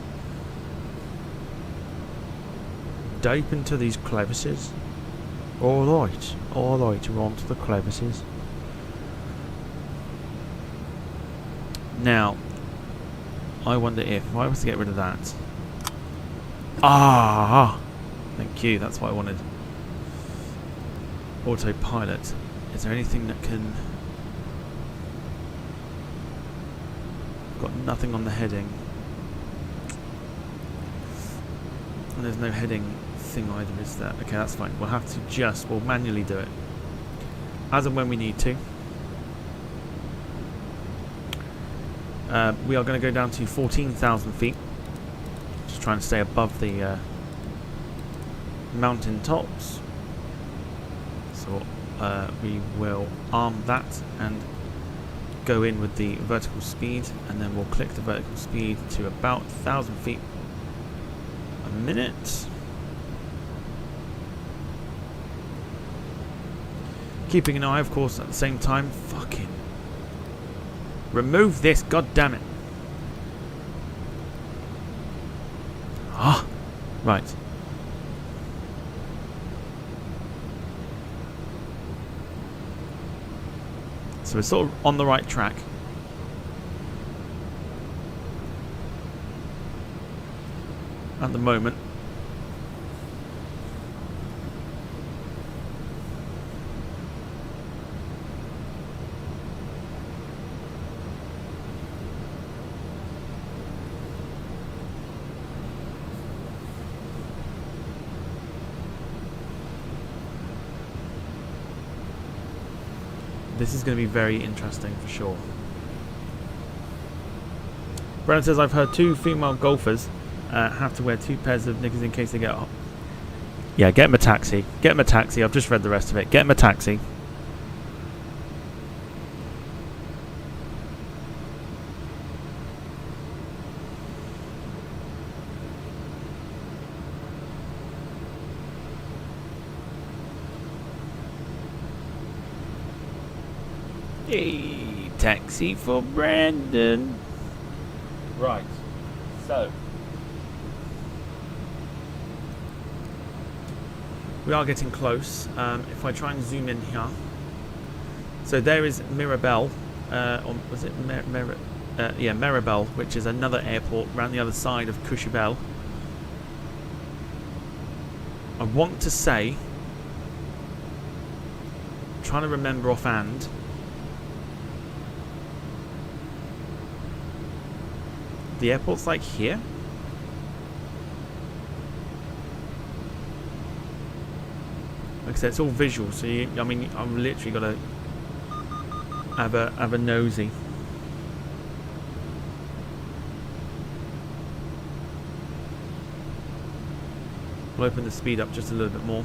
Deep into these crevices. Alright, we're on to the crevices. Now, I wonder if I was to get rid of that. Ah! Thank you, that's what I wanted. Autopilot. Is there anything that can... Got nothing on the heading. And there's no heading thing either, is there? Okay, that's fine. We'll have to we'll manually do it. As and when we need to. We are going to go down to 14,000 feet. Just trying to stay above the mountain tops. So we will arm that and go in with the vertical speed, and then we'll click the vertical speed to about 1,000 feet a minute. Keeping an eye, of course, at the same time. Fucking remove this, god damn it. Ah, right. So we're sort of on the right track. At the moment. This is going to be very interesting for sure. Brennan says, I've heard 2 female golfers have to wear 2 pairs of knickers in case they get up. Yeah, get him a taxi. Get him a taxi. I've just read the rest of it. Get him a taxi. Hey, taxi for Brandon. Right, so we are getting close. If I try and zoom in here, so there is Mirabel. Or was it yeah, Mirabel, which is another airport around the other side of Courchevel. I want to say, I'm trying to remember offhand. The airport's like here. Like I said, it's all visual, so I mean, I've literally got to have a nosy. We'll open the speed up just a little bit more.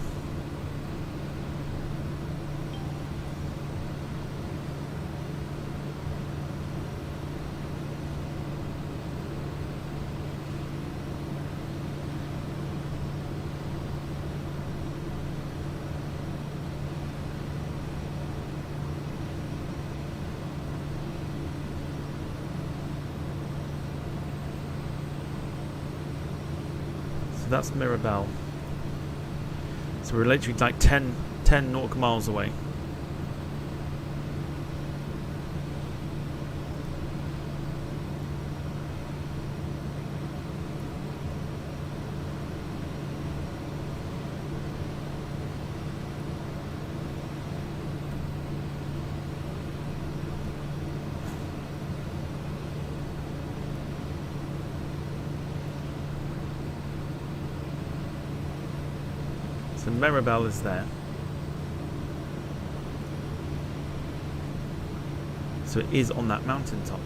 So that's Mirabel. So we're literally like 10 nautical miles away. So Mirabel is there. So it is on that mountain top.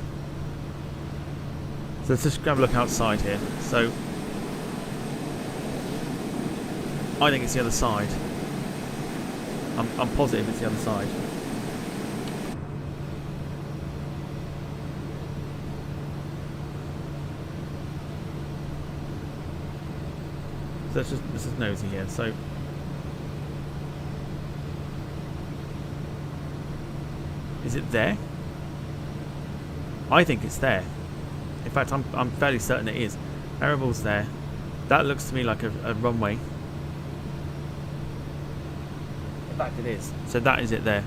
So let's just grab a look outside here. So I think it's the other side. I'm positive it's the other side. let's just nosy here. So is it there? I think it's there. In fact, I'm fairly certain it is. Variable's there. That looks to me like a runway. In fact, it is. So that is it there.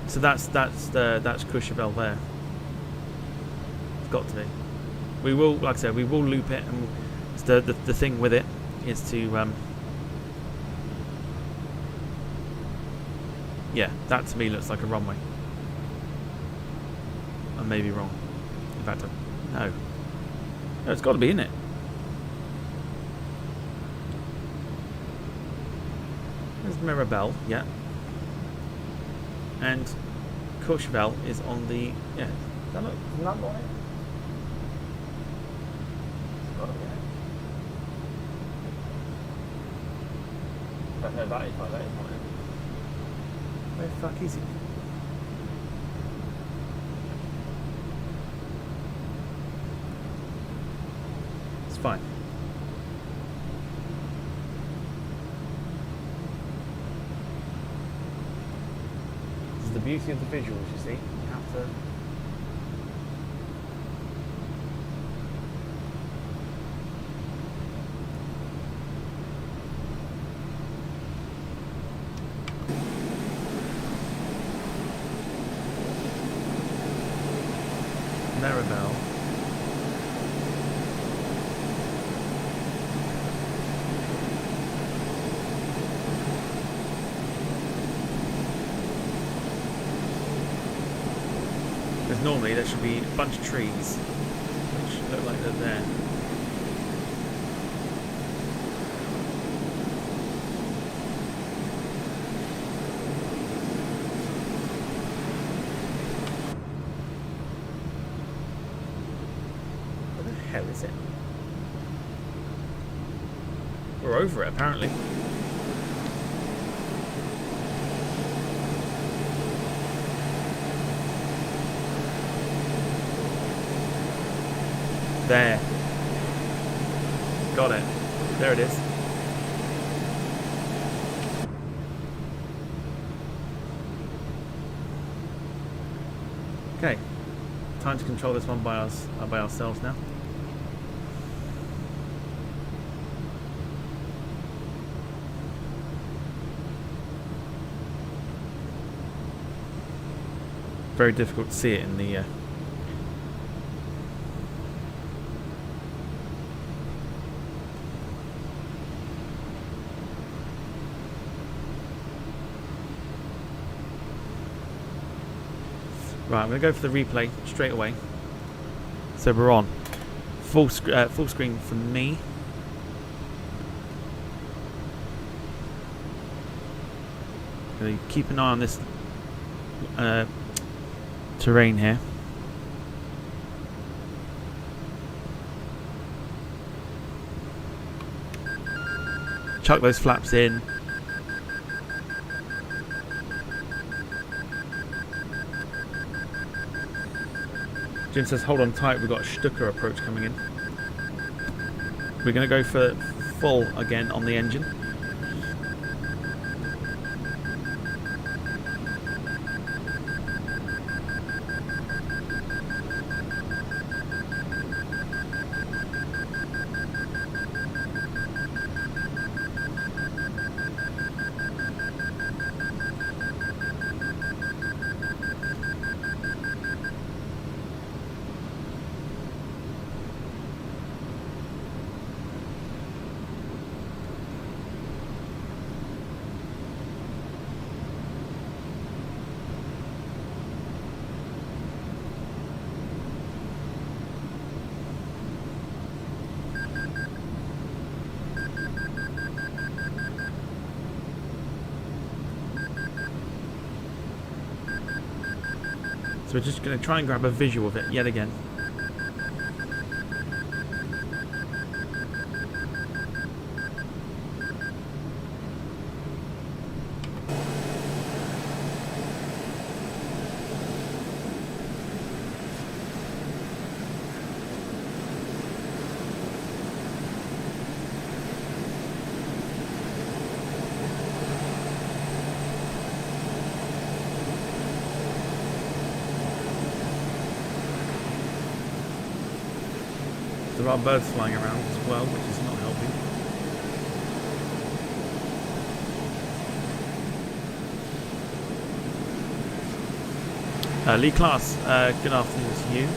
So that's Courchevel there. It's got to be. We will, like I said, we will loop it, and the thing with it is to yeah, that to me looks like a runway. I may be wrong. In fact, no, it's got to be in it. There's Mirabel, yeah, and Courchevel is on the yeah. That look, isn't that on it? No, that is not it. Where the fuck is it? It's fine. This is the beauty of the visuals, you see. You have to... Maribel. Because normally there should be a bunch of trees which look like they're there. Hell is it? We're over it apparently. There. Got it. There it is. Okay. Time to control this one by ourselves now. Very difficult to see it in the Right, I'm going to go for the replay straight away. So we're on full screen for me. Gonna keep an eye on this terrain here. Chuck those flaps in. Jim says hold on tight, we've got a Stucker approach coming in. We're going to go for full again on the engine. So we're just going to try and grab a visual of it yet again. There are birds flying around as well, which is not helping. Lee Class, good afternoon to you.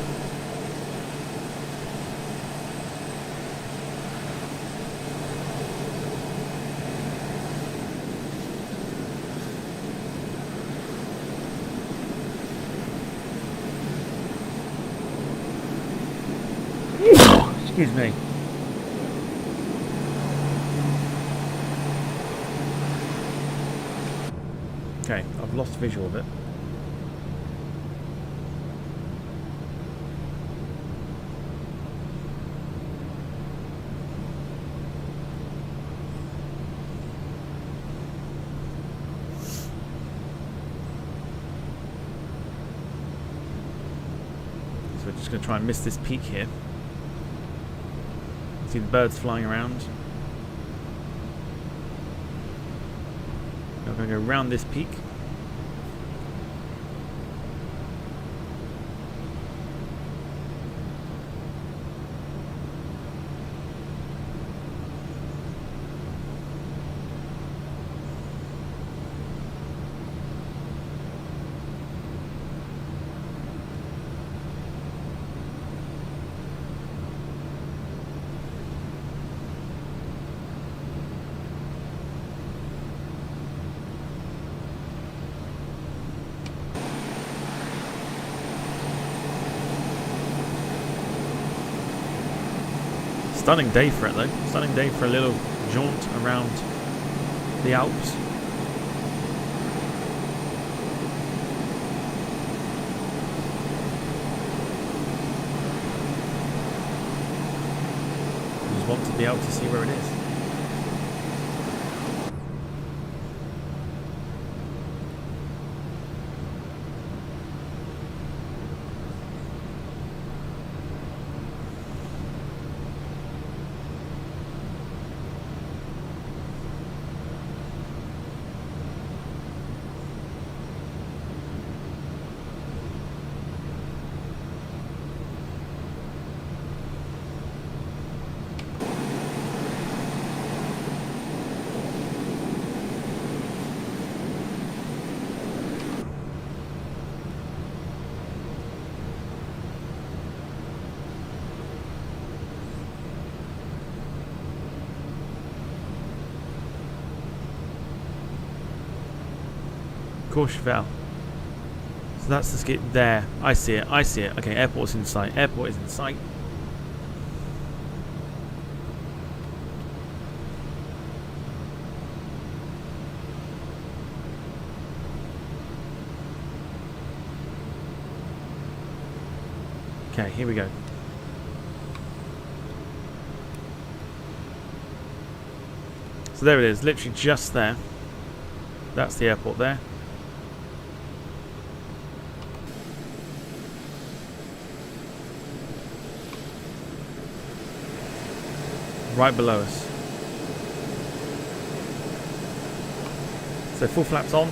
Excuse me. Okay, I've lost visual of it. So we're just going to try and miss this peak here. See the birds flying around. Now we're going to go around this peak. Stunning day for it though. Stunning day for a little jaunt around the Alps. Just want to be able to see where it is. Courchevel. So that's the skip there. I see it. I see it. Okay, airport's in sight. Airport is in sight. Okay, here we go. So there it is, literally just there. That's the airport there. Right below us. So full flaps on.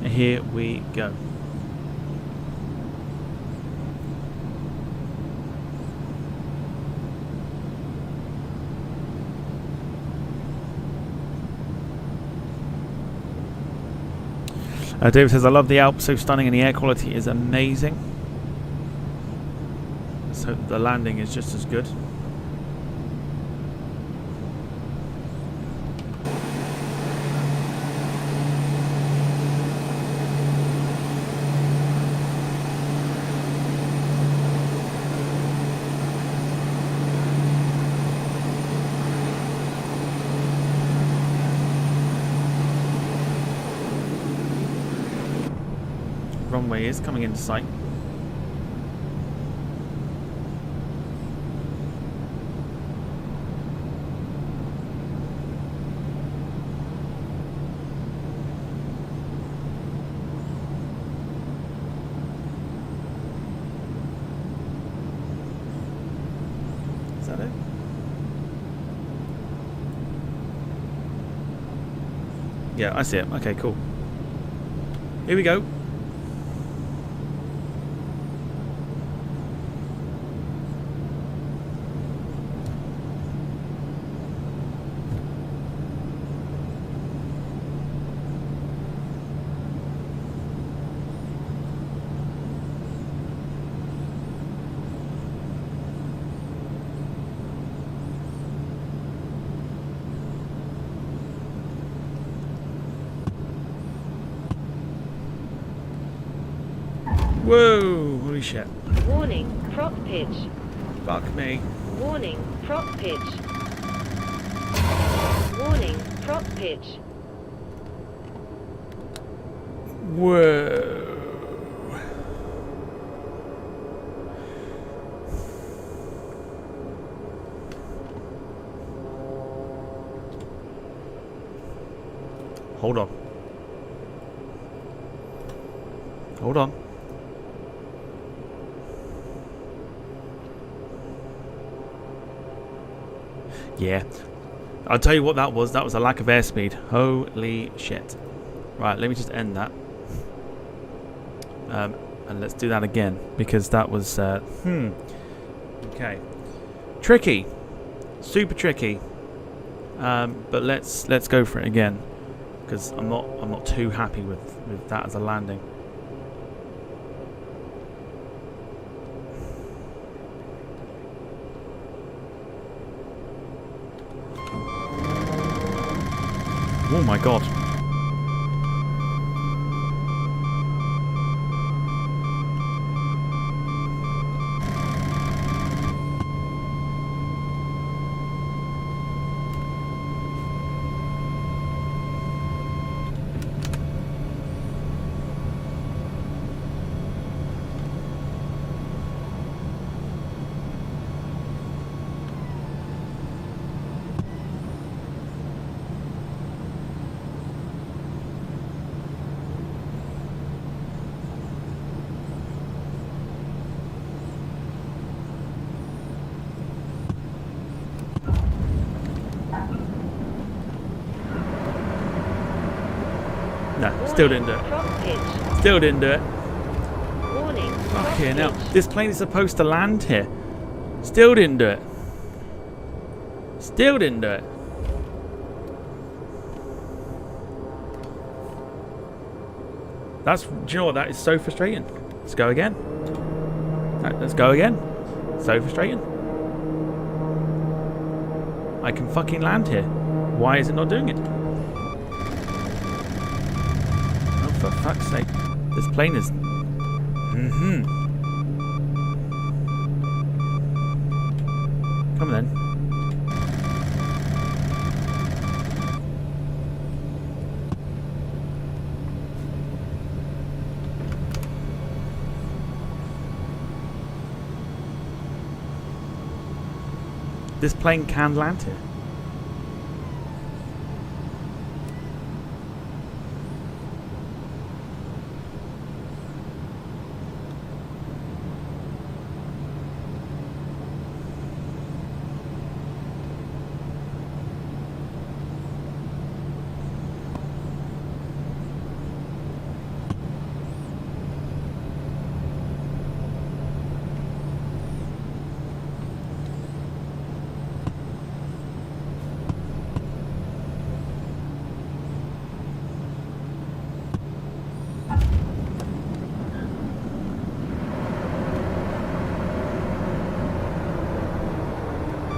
Here we go. David says, I love the Alps, so stunning, and the air quality is amazing. So the landing is just as good. runway is coming into sight. Is that it? Yeah, I see it. Okay, cool. Here we go. Whoa, holy shit. Warning, prop pitch. Fuck me. Warning, prop pitch. Warning, prop pitch. Whoa. Hold on. Hold on. Yeah. I'll tell you what that was. That was a lack of airspeed. Holy shit. Right, let me just end that. And let's do that again. Because that was... Okay. Tricky. Super tricky. But let's go for it again. Because I'm not too happy with that as a landing. Oh my god. No, still didn't do it. Prop pitch. Still didn't do it. Warning, prop Okay, now pitch. this plane is supposed to land here. Still didn't do it. Still didn't do it. Do you know what? That is so frustrating. Let's go again. Let's go again. So frustrating. I can fucking land here. Why is it not doing it? Oh, for fuck's sake. This plane is... Come on then. This plane can land here.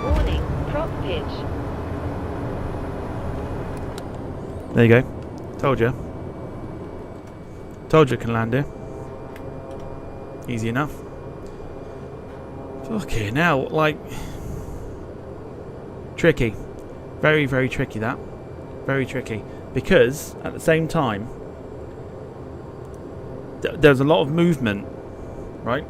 Warning, prop pitch. There you go. Told you. Told you it can land here. Easy enough. Okay, now, like... Tricky. Very, very tricky, that. Very tricky. Because, at the same time... there's a lot of movement, right?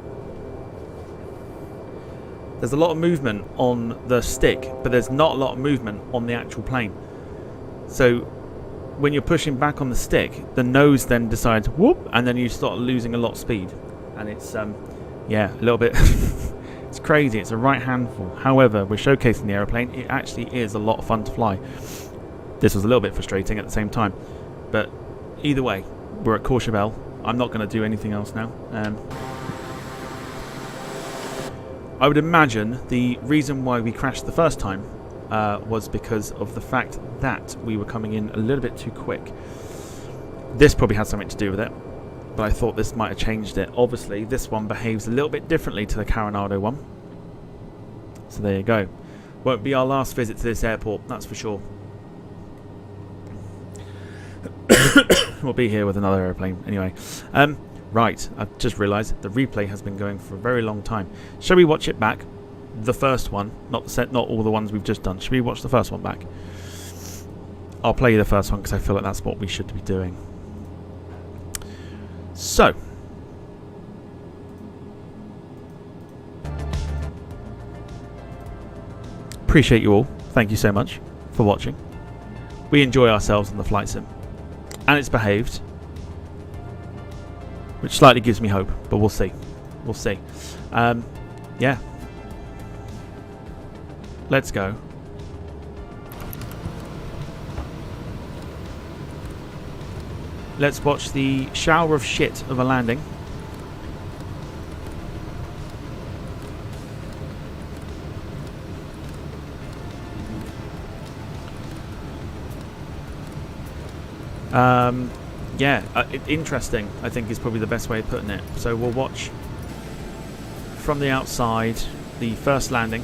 There's a lot of movement on the stick, but there's not a lot of movement on the actual plane. So when you're pushing back on the stick, the nose then decides whoop, and then you start losing a lot of speed, and it's yeah, a little bit. It's crazy. It's a right handful. However, we're showcasing the aeroplane. It actually is a lot of fun to fly. This was a little bit frustrating at the same time, but either way, we're at Courchevel. I'm not going to do anything else now. I would imagine the reason why we crashed the first time was because of the fact that we were coming in a little bit too quick. This probably has something to do with it, but I thought this might have changed it. Obviously, this one behaves a little bit differently to the Coronado one. So there you go. Won't be our last visit to this airport, that's for sure. We'll be here with another airplane anyway. Right, I've just realised the replay has been going for a very long time. Shall we watch it back? The first one, not all the ones we've just done. Shall we watch the first one back? I'll play you the first one because I feel like that's what we should be doing. So, appreciate you all. Thank you so much for watching. We enjoy ourselves on the flight sim, and it's behaved, which slightly gives me hope, but we'll see. We'll see. Yeah. Let's go. Let's watch the shower of shit of a landing. Yeah, interesting, I think, is probably the best way of putting it. So we'll watch from the outside the first landing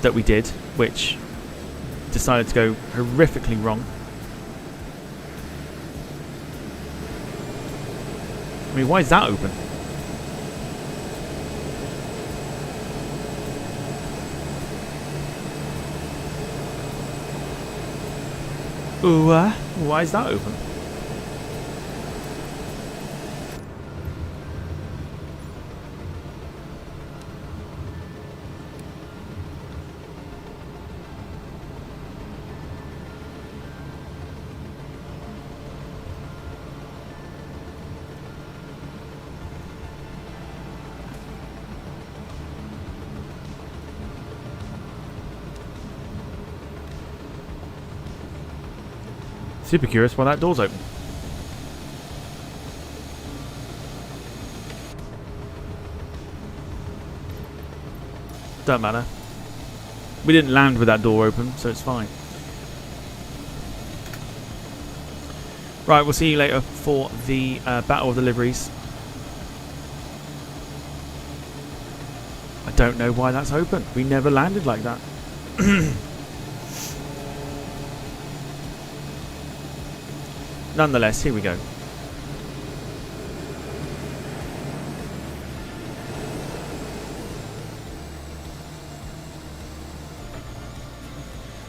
that we did, which decided to go horrifically wrong. I mean, why is that open? Ooh, why is that open? Super curious why that door's open. Don't matter. We didn't land with that door open, so it's fine. Right, we'll see you later for the Battle of the Liveries. I don't know why that's open. We never landed like that. Nonetheless, here we go.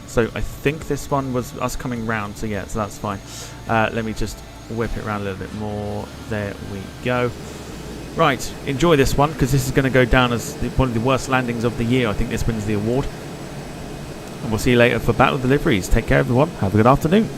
So I think this one was us coming round, so yeah, so that's fine. Let me just whip it around a little bit more. There we go. Right, enjoy this one, because this is going to go down as one of the worst landings of the year. I think this wins the award. And we'll see you later for Battle of the Liveries. Take care, everyone. Have a good afternoon.